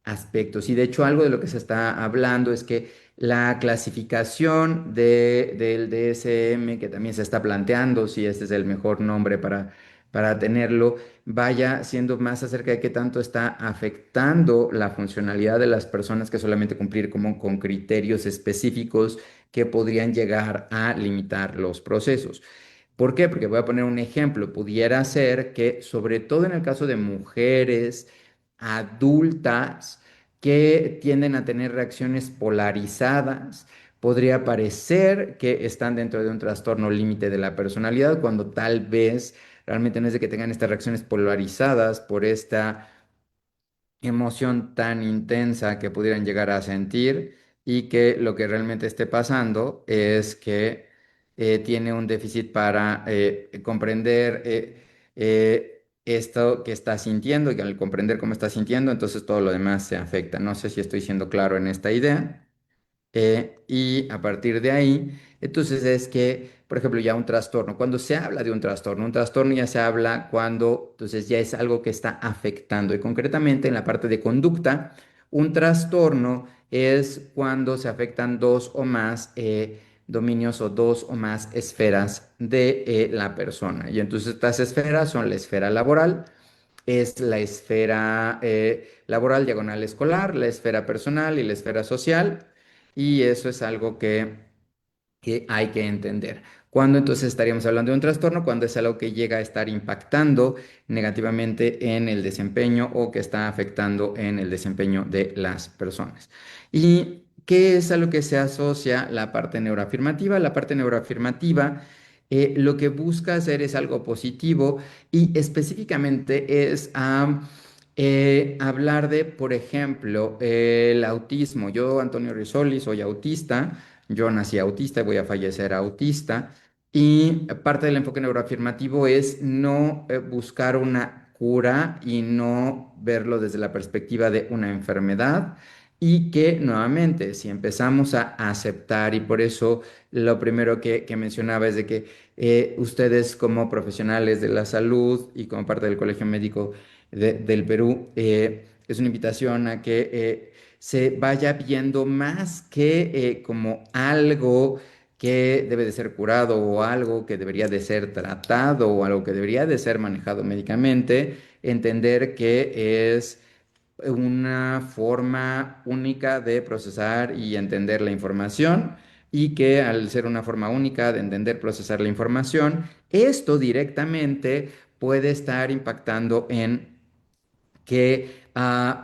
Speaker 4: aspectos. Y de hecho algo de lo que se está hablando es que la clasificación del DSM, que también se está planteando si este es el mejor nombre para tenerlo, vaya siendo más acerca de qué tanto está afectando la funcionalidad de las personas que solamente cumplir como con criterios específicos que podrían llegar a limitar los procesos. ¿Por qué? Porque voy a poner un ejemplo. Pudiera ser que, sobre todo en el caso de mujeres adultas que tienden a tener reacciones polarizadas, podría parecer que están dentro de un trastorno límite de la personalidad, cuando tal vez realmente no es de que tengan estas reacciones polarizadas por esta emoción tan intensa que pudieran llegar a sentir, y que lo que realmente esté pasando es que tiene un déficit para comprender esto que está sintiendo, y al comprender cómo está sintiendo, entonces todo lo demás se afecta. No sé si estoy siendo claro en esta idea. Y a partir de ahí, entonces es que, por ejemplo, ya un trastorno, cuando se habla de un trastorno ya se habla cuando, entonces ya es algo que está afectando. Y concretamente en la parte de conducta, un trastorno es cuando se afectan dos o más dominios o dos o más esferas de la persona. Y entonces estas esferas son la esfera laboral, es la esfera laboral diagonal escolar, la esfera personal y la esfera social. Y eso es algo que hay que entender. ¿Cuándo entonces estaríamos hablando de un trastorno? Cuando es algo que llega a estar impactando negativamente en el desempeño o que está afectando en el desempeño de las personas. ¿Y qué es a lo que se asocia la parte neuroafirmativa? La parte neuroafirmativa lo que busca hacer es algo positivo, y específicamente es hablar de, por ejemplo, el autismo. Yo, Antonio Risoli, soy autista. Yo nací autista y voy a fallecer autista. Y parte del enfoque neuroafirmativo es no buscar una cura y no verlo desde la perspectiva de una enfermedad. Y que nuevamente, si empezamos a aceptar, y por eso lo primero que mencionaba es de que ustedes como profesionales de la salud y como parte del Colegio Médico del Perú, es una invitación a que se vaya viendo más que como algo que debe de ser curado, o algo que debería de ser tratado, o algo que debería de ser manejado médicamente, entender que es una forma única de procesar y entender la información, y que al ser una forma única de entender, procesar la información, esto directamente puede estar impactando en que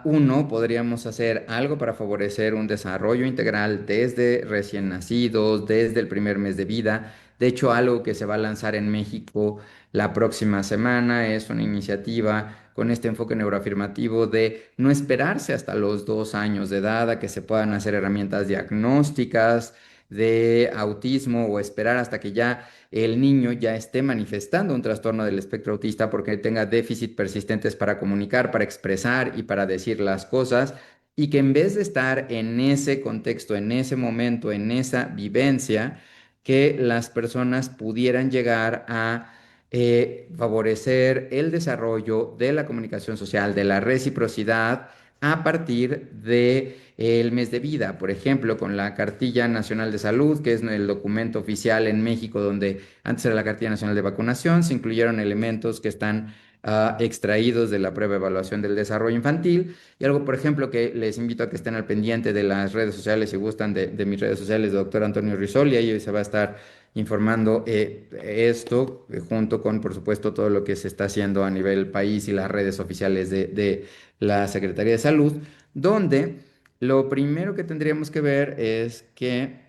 Speaker 4: uno, podríamos hacer algo para favorecer un desarrollo integral desde recién nacidos, desde el primer mes de vida. De hecho, algo que se va a lanzar en México la próxima semana es una iniciativa con este enfoque neuroafirmativo de no esperarse hasta los 2 años de edad a que se puedan hacer herramientas diagnósticas de autismo, o esperar hasta que ya el niño ya esté manifestando un trastorno del espectro autista porque tenga déficit persistentes para comunicar, para expresar y para decir las cosas, y que en vez de estar en ese contexto, en ese momento, en esa vivencia, que las personas pudieran llegar a favorecer el desarrollo de la comunicación social, de la reciprocidad, a partir de el mes de vida, por ejemplo, con la Cartilla Nacional de Salud, que es el documento oficial en México, donde antes era la Cartilla Nacional de Vacunación, se incluyeron elementos que están extraídos de la prueba de evaluación del desarrollo infantil. Y algo, por ejemplo, que les invito a que estén al pendiente de las redes sociales, si gustan, de mis redes sociales, de doctor Antonio Risoli, ahí se va a estar informando esto, junto con, por supuesto, todo lo que se está haciendo a nivel país y las redes oficiales de la Secretaría de Salud, donde lo primero que tendríamos que ver es que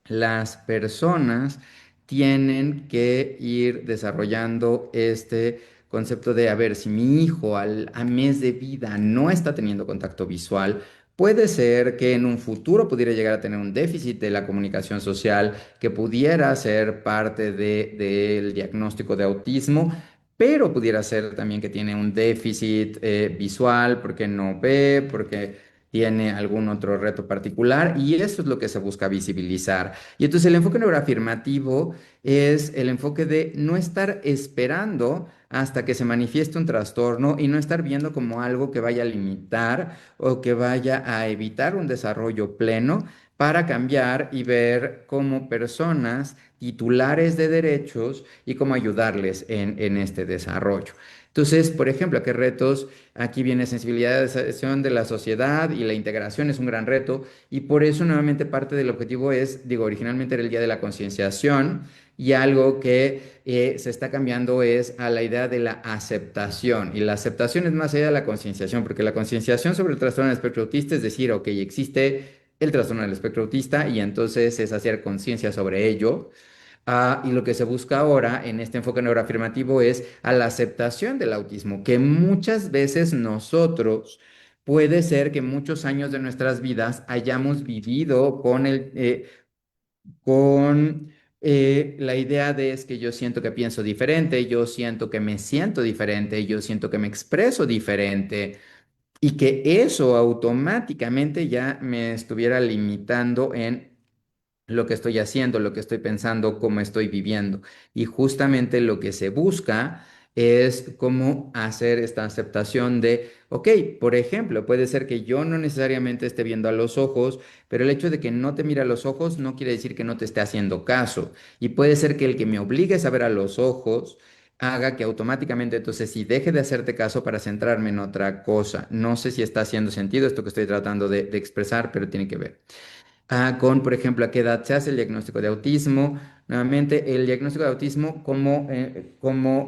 Speaker 4: las personas tienen que ir desarrollando este concepto de, a ver, si mi hijo a mes de vida no está teniendo contacto visual, puede ser que en un futuro pudiera llegar a tener un déficit de la comunicación social que pudiera ser parte del diagnóstico de autismo, pero pudiera ser también que tiene un déficit visual porque no ve, porque tiene algún otro reto particular, y eso es lo que se busca visibilizar. Y entonces el enfoque neuroafirmativo es el enfoque de no estar esperando hasta que se manifieste un trastorno y no estar viendo como algo que vaya a limitar o que vaya a evitar un desarrollo pleno, para cambiar y ver como personas titulares de derechos y cómo ayudarles en este desarrollo. Entonces, por ejemplo, ¿a qué retos? Aquí viene sensibilización de la sociedad, y la integración es un gran reto, y por eso nuevamente parte del objetivo es, digo, originalmente era el Día de la Concienciación, y algo que se está cambiando es a la idea de la aceptación, y la aceptación es más allá de la concienciación, porque la concienciación sobre el trastorno del espectro autista es decir, ok, existe el trastorno del espectro autista, y entonces es hacer conciencia sobre ello. Y lo que se busca ahora en este enfoque neuroafirmativo es a la aceptación del autismo, que muchas veces nosotros puede ser que muchos años de nuestras vidas hayamos vivido con la idea de es que yo siento que pienso diferente, yo siento que me siento diferente, yo siento que me expreso diferente, y que eso automáticamente ya me estuviera limitando en lo que estoy haciendo, lo que estoy pensando, cómo estoy viviendo. Y justamente lo que se busca es cómo hacer esta aceptación de, ok, por ejemplo, puede ser que yo no necesariamente esté viendo a los ojos, pero el hecho de que no te mire a los ojos no quiere decir que no te esté haciendo caso. Y puede ser que el que me obligues a ver a los ojos haga que automáticamente entonces sí deje de hacerte caso para centrarme en otra cosa. No sé si está haciendo sentido esto que estoy tratando de expresar, pero tiene que ver con, por ejemplo, a qué edad se hace el diagnóstico de autismo. Nuevamente, el diagnóstico de autismo como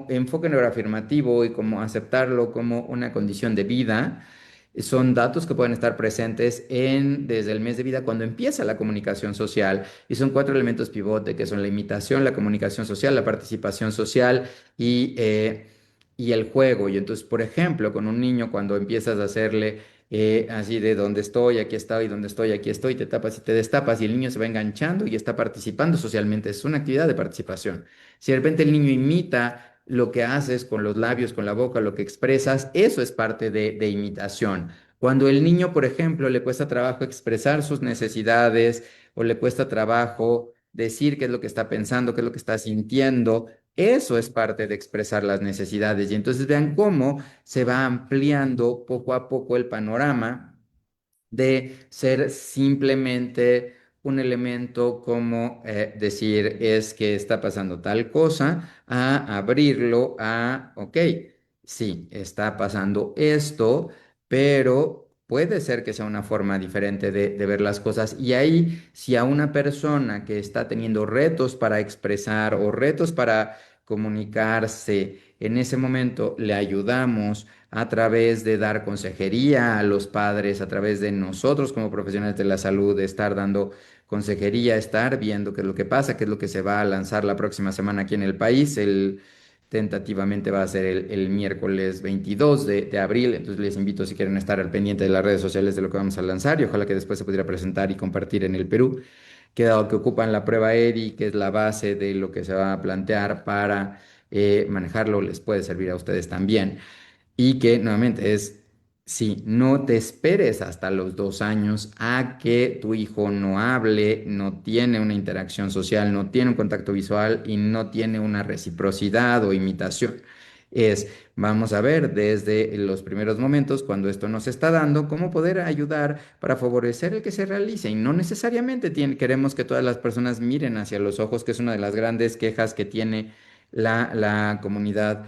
Speaker 4: enfoque neuroafirmativo y como aceptarlo como una condición de vida, son datos que pueden estar presentes desde el mes de vida cuando empieza la comunicación social, y son cuatro elementos pivote que son la imitación, la comunicación social, la participación social y el juego. Y entonces, por ejemplo, con un niño cuando empiezas a hacerle así de dónde estoy, aquí estoy, dónde estoy, aquí estoy, te tapas y te destapas, y el niño se va enganchando y está participando socialmente, es una actividad de participación. Si de repente el niño imita lo que haces con los labios, con la boca, lo que expresas, eso es parte de imitación. Cuando el niño, por ejemplo, le cuesta trabajo expresar sus necesidades, o le cuesta trabajo decir qué es lo que está pensando, qué es lo que está sintiendo, eso es parte de expresar las necesidades. Y entonces vean cómo se va ampliando poco a poco el panorama de ser simplemente un elemento como decir es que está pasando tal cosa, a abrirlo a, ok, sí, está pasando esto, pero puede ser que sea una forma diferente de ver las cosas. Y ahí, si a una persona que está teniendo retos para expresar o retos para comunicarse, en ese momento le ayudamos a través de dar consejería a los padres, a través de nosotros como profesionales de la salud, de estar dando consejería, estar viendo qué es lo que pasa, qué es lo que se va a lanzar la próxima semana aquí en el país. Tentativamente va a ser el miércoles 22 de abril, entonces les invito si quieren estar al pendiente de las redes sociales de lo que vamos a lanzar, y ojalá que después se pudiera presentar y compartir en el Perú, que dado que ocupan la prueba ERI, que es la base de lo que se va a plantear para manejarlo, les puede servir a ustedes también. Y que nuevamente es, sí, no te esperes hasta los 2 años a que tu hijo no hable, no tiene una interacción social, no tiene un contacto visual y no tiene una reciprocidad o imitación. Vamos a ver desde los primeros momentos, cuando esto nos está dando, cómo poder ayudar para favorecer el que se realice. Y no necesariamente queremos que todas las personas miren hacia los ojos, que es una de las grandes quejas que tiene la comunidad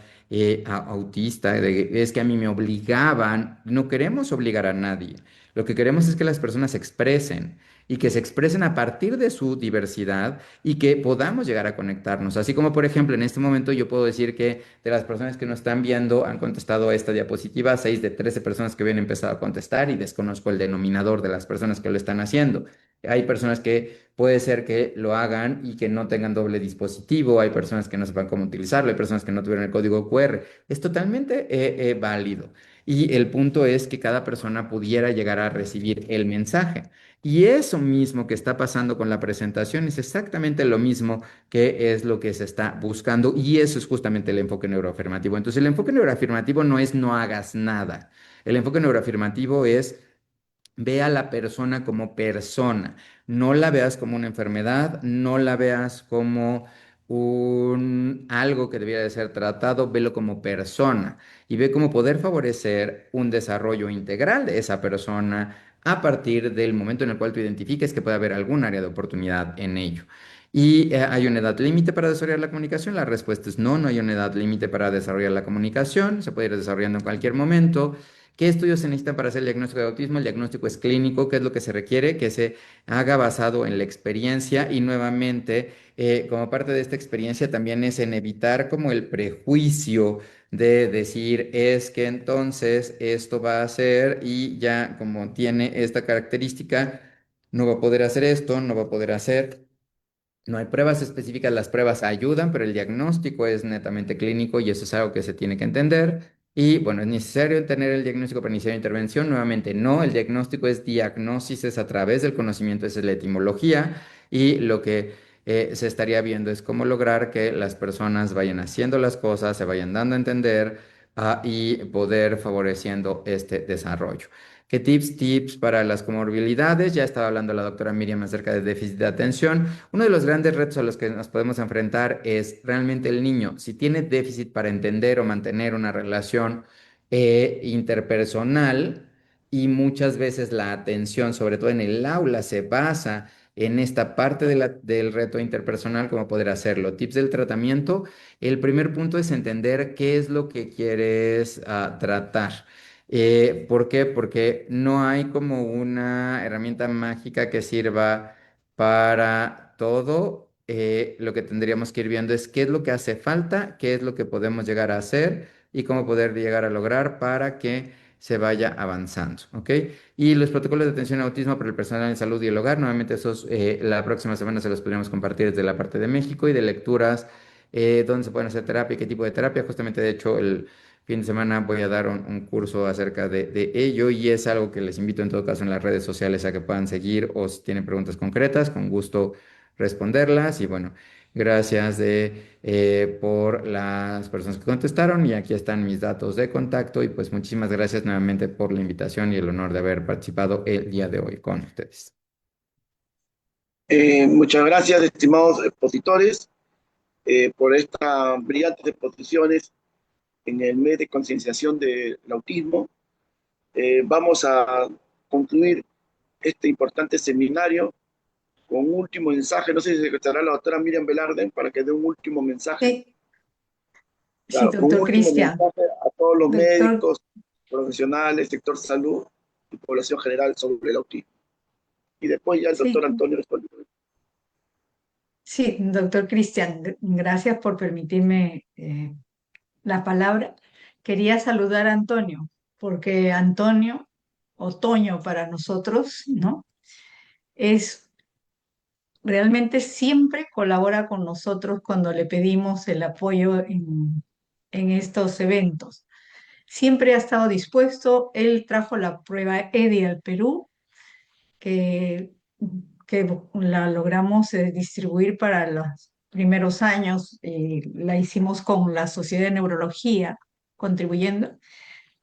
Speaker 4: autista, es que a mí me obligaban. No queremos obligar a nadie. Lo que queremos es que las personas se expresen, y que se expresen a partir de su diversidad, y que podamos llegar a conectarnos. Así como, por ejemplo, en este momento yo puedo decir que de las personas que nos están viendo han contestado a esta diapositiva, 6 de 13 personas que habían empezado a contestar, y desconozco el denominador de las personas que lo están haciendo. Hay personas que puede ser que lo hagan y que no tengan doble dispositivo, hay personas que no sepan cómo utilizarlo, hay personas que no tuvieron el código QR. Es totalmente válido. Y el punto es que cada persona pudiera llegar a recibir el mensaje. Y eso mismo que está pasando con la presentación es exactamente lo mismo que es lo que se está buscando y eso es justamente el enfoque neuroafirmativo. Entonces, el enfoque neuroafirmativo no es no hagas nada. El enfoque neuroafirmativo es ve a la persona como persona, no la veas como una enfermedad, no la veas como algo que debiera de ser tratado, velo como persona y ve cómo poder favorecer un desarrollo integral de esa persona a partir del momento en el cual tú identifiques que puede haber algún área de oportunidad en ello. ¿Y hay una edad límite para desarrollar la comunicación? La respuesta es no, no hay una edad límite para desarrollar la comunicación, se puede ir desarrollando en cualquier momento. ¿Qué estudios se necesitan para hacer el diagnóstico de autismo? El diagnóstico es clínico. ¿Qué es lo que se requiere? Que se haga basado en la experiencia y nuevamente, como parte de esta experiencia, también es en evitar como el prejuicio de decir es que entonces esto va a ser y ya como tiene esta característica, no va a poder hacer esto, no va a poder hacer. No hay pruebas específicas, las pruebas ayudan, pero el diagnóstico es netamente clínico y eso es algo que se tiene que entender. Y bueno, ¿es necesario tener el diagnóstico para iniciar intervención? Nuevamente, no, el diagnóstico es diagnosis, es a través del conocimiento, esa es la etimología y lo que se estaría viendo es cómo lograr que las personas vayan haciendo las cosas, se vayan dando a entender y poder favoreciendo este desarrollo. ¿Qué tips para las comorbilidades? Ya estaba hablando la doctora Miriam acerca de déficit de atención. Uno de los grandes retos a los que nos podemos enfrentar es realmente el niño, si tiene déficit para entender o mantener una relación interpersonal y muchas veces la atención, sobre todo en el aula, se basa en esta parte del reto interpersonal, cómo poder hacerlo. Tips del tratamiento. El primer punto es entender qué es lo que quieres tratar. ¿Por qué? Porque no hay como una herramienta mágica que sirva para todo. Lo que tendríamos que ir viendo es qué es lo que hace falta, qué es lo que podemos llegar a hacer y cómo poder llegar a lograr para que se vaya avanzando, ¿ok? Y los protocolos de atención a autismo para el personal en salud y el hogar, nuevamente esos la próxima semana se los podríamos compartir desde la parte de México y de lecturas, dónde se pueden hacer terapia, qué tipo de terapia. Justamente, de hecho, el fin de semana voy a dar un curso acerca de ello y es algo que les invito en todo caso en las redes sociales a que puedan seguir o si tienen preguntas concretas, con gusto responderlas. Y bueno, gracias por las personas que contestaron y aquí están mis datos de contacto y pues muchísimas gracias nuevamente por la invitación y el honor de haber participado el día de hoy con ustedes.
Speaker 1: Muchas gracias, estimados expositores, por estas brillantes exposiciones en el mes de concienciación del autismo. Vamos a concluir este importante seminario con un último mensaje. No sé si estará la doctora Miriam Velarde para que dé un último mensaje.
Speaker 3: Sí, sí,
Speaker 1: Claro, con un
Speaker 3: doctor
Speaker 1: último
Speaker 3: Cristian.
Speaker 1: mensaje a todos los
Speaker 3: Doctor,
Speaker 1: médicos, profesionales, sector salud y población general sobre el autismo. Y después ya el doctor
Speaker 3: sí,
Speaker 1: Antonio responde.
Speaker 3: sí, doctor Cristian, gracias por permitirme la palabra. Quería saludar a Antonio, porque Antonio, o Toño para nosotros, ¿no? Es realmente siempre colabora con nosotros cuando le pedimos el apoyo en estos eventos. Siempre ha estado dispuesto. Él trajo la prueba EDI al Perú, que, que la logramos distribuir para los primeros años. La hicimos con la Sociedad de Neurología, contribuyendo.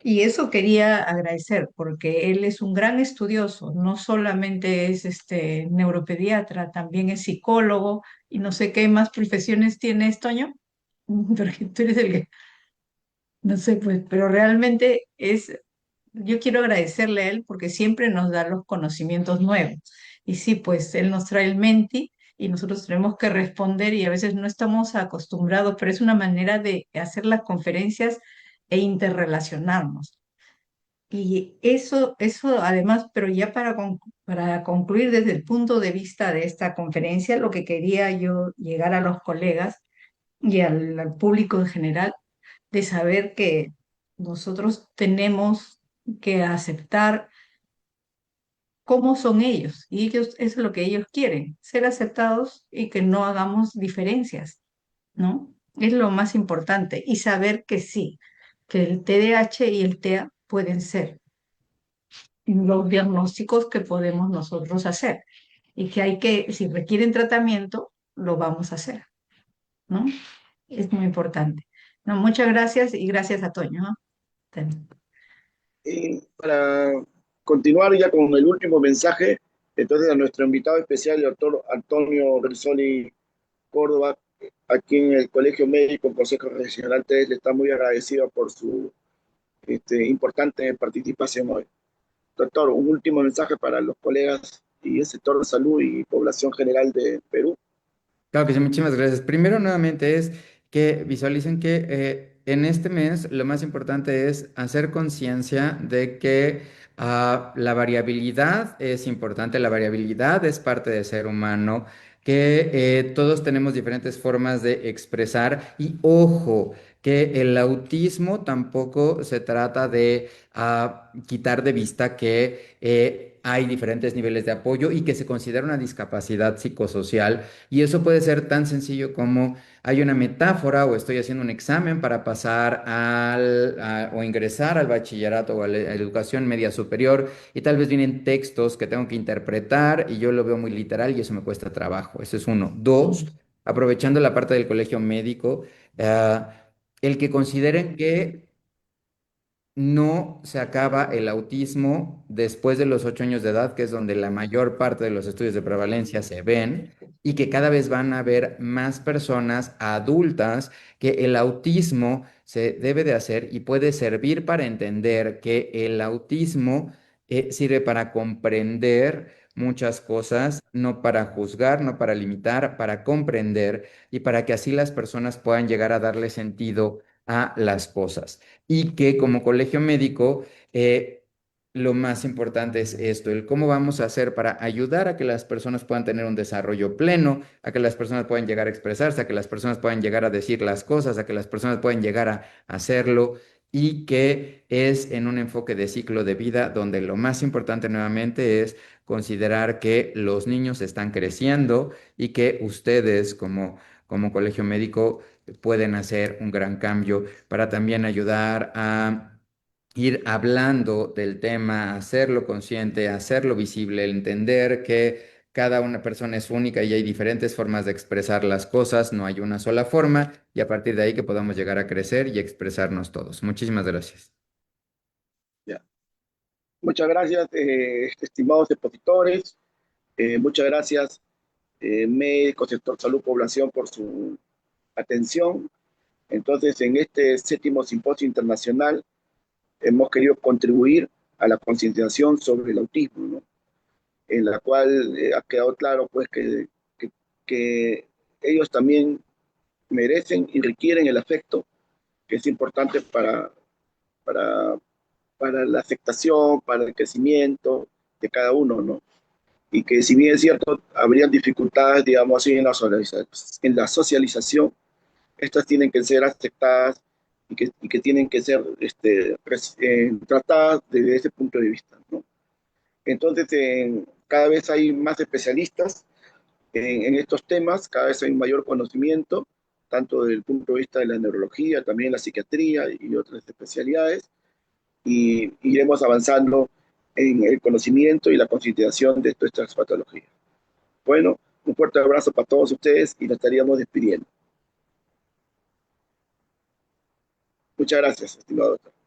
Speaker 3: Y eso quería agradecer, porque él es un gran estudioso, no solamente es neuropediatra, también es psicólogo y no sé qué más profesiones tiene Toño, porque tú eres el que, no sé, pues, pero realmente yo quiero agradecerle a él porque siempre nos da los conocimientos nuevos. Y sí, pues él nos trae el Menti y nosotros tenemos que responder y a veces no estamos acostumbrados, pero es una manera de hacer las conferencias e interrelacionarnos. Y eso además, pero ya para concluir desde el punto de vista de esta conferencia, lo que quería yo llegar a los colegas y al público en general, de saber que nosotros tenemos que aceptar cómo son ellos. Y ellos, eso es lo que ellos quieren, ser aceptados y que no hagamos diferencias, ¿no? Es lo más importante. Y saber que sí, que el TDAH y el TEA pueden ser los diagnósticos que podemos nosotros hacer. Y que hay que, si requieren tratamiento, lo vamos a hacer, ¿no? Es muy importante. No, muchas gracias y gracias a Toño, ¿no?
Speaker 1: Y para continuar ya con el último mensaje, entonces a nuestro invitado especial, el doctor Antonio Grisoli Córdoba, aquí en el Colegio Médico Consejo Regional 3, le está muy agradecido por su importante participación hoy. Doctor, un último mensaje para los colegas y el sector de salud y población general de Perú.
Speaker 4: Claro que sí, muchísimas gracias. Primero, nuevamente, es que visualicen que en este mes lo más importante es hacer conciencia de que la variabilidad es importante, la variabilidad es parte del ser humano, que todos tenemos diferentes formas de expresar y ojo, que el autismo tampoco se trata de quitar de vista que hay diferentes niveles de apoyo y que se considera una discapacidad psicosocial y eso puede ser tan sencillo como hay una metáfora o estoy haciendo un examen para pasar o ingresar al bachillerato o a la educación media superior y tal vez vienen textos que tengo que interpretar y yo lo veo muy literal y eso me cuesta trabajo. Eso es uno. Dos, aprovechando la parte del colegio médico, eh, el que consideren que no se acaba el autismo después de los 8 años de edad, que es donde la mayor parte de los estudios de prevalencia se ven, y que cada vez van a haber más personas adultas que el autismo se debe de hacer y puede servir para entender que el autismo sirve para comprender muchas cosas, no para juzgar, no para limitar, para comprender y para que así las personas puedan llegar a darle sentido a las cosas y que como colegio médico lo más importante es esto, el cómo vamos a hacer para ayudar a que las personas puedan tener un desarrollo pleno, a que las personas puedan llegar a expresarse, a que las personas puedan llegar a decir las cosas, a que las personas puedan llegar a hacerlo y que es en un enfoque de ciclo de vida donde lo más importante nuevamente es considerar que los niños están creciendo y que ustedes como colegio médico pueden hacer un gran cambio para también ayudar a ir hablando del tema, hacerlo consciente, hacerlo visible, entender que cada una persona es única y hay diferentes formas de expresar las cosas, no hay una sola forma, y a partir de ahí que podamos llegar a crecer y expresarnos todos. Muchísimas gracias.
Speaker 1: Ya. Muchas gracias, estimados expositores. Muchas gracias, médicos, sector salud, población, por su atención. Entonces, en este séptimo simposio internacional hemos querido contribuir a la concientización sobre el autismo, ¿no? En la cual ha quedado claro pues que ellos también merecen y requieren el afecto que es importante para, para la aceptación, para el crecimiento de cada uno, ¿no? Y que si bien es cierto, habrían dificultades, digamos así, en la socialización, estas tienen que ser aceptadas y que tienen que ser tratadas desde ese punto de vista, ¿no? Entonces, cada vez hay más especialistas en estos temas, cada vez hay un mayor conocimiento, tanto desde el punto de vista de la neurología, también la psiquiatría y otras especialidades, y iremos avanzando en el conocimiento y la consideración de todas estas patologías. Bueno, un fuerte abrazo para todos ustedes y nos estaríamos despidiendo. Muchas gracias, estimado doctor.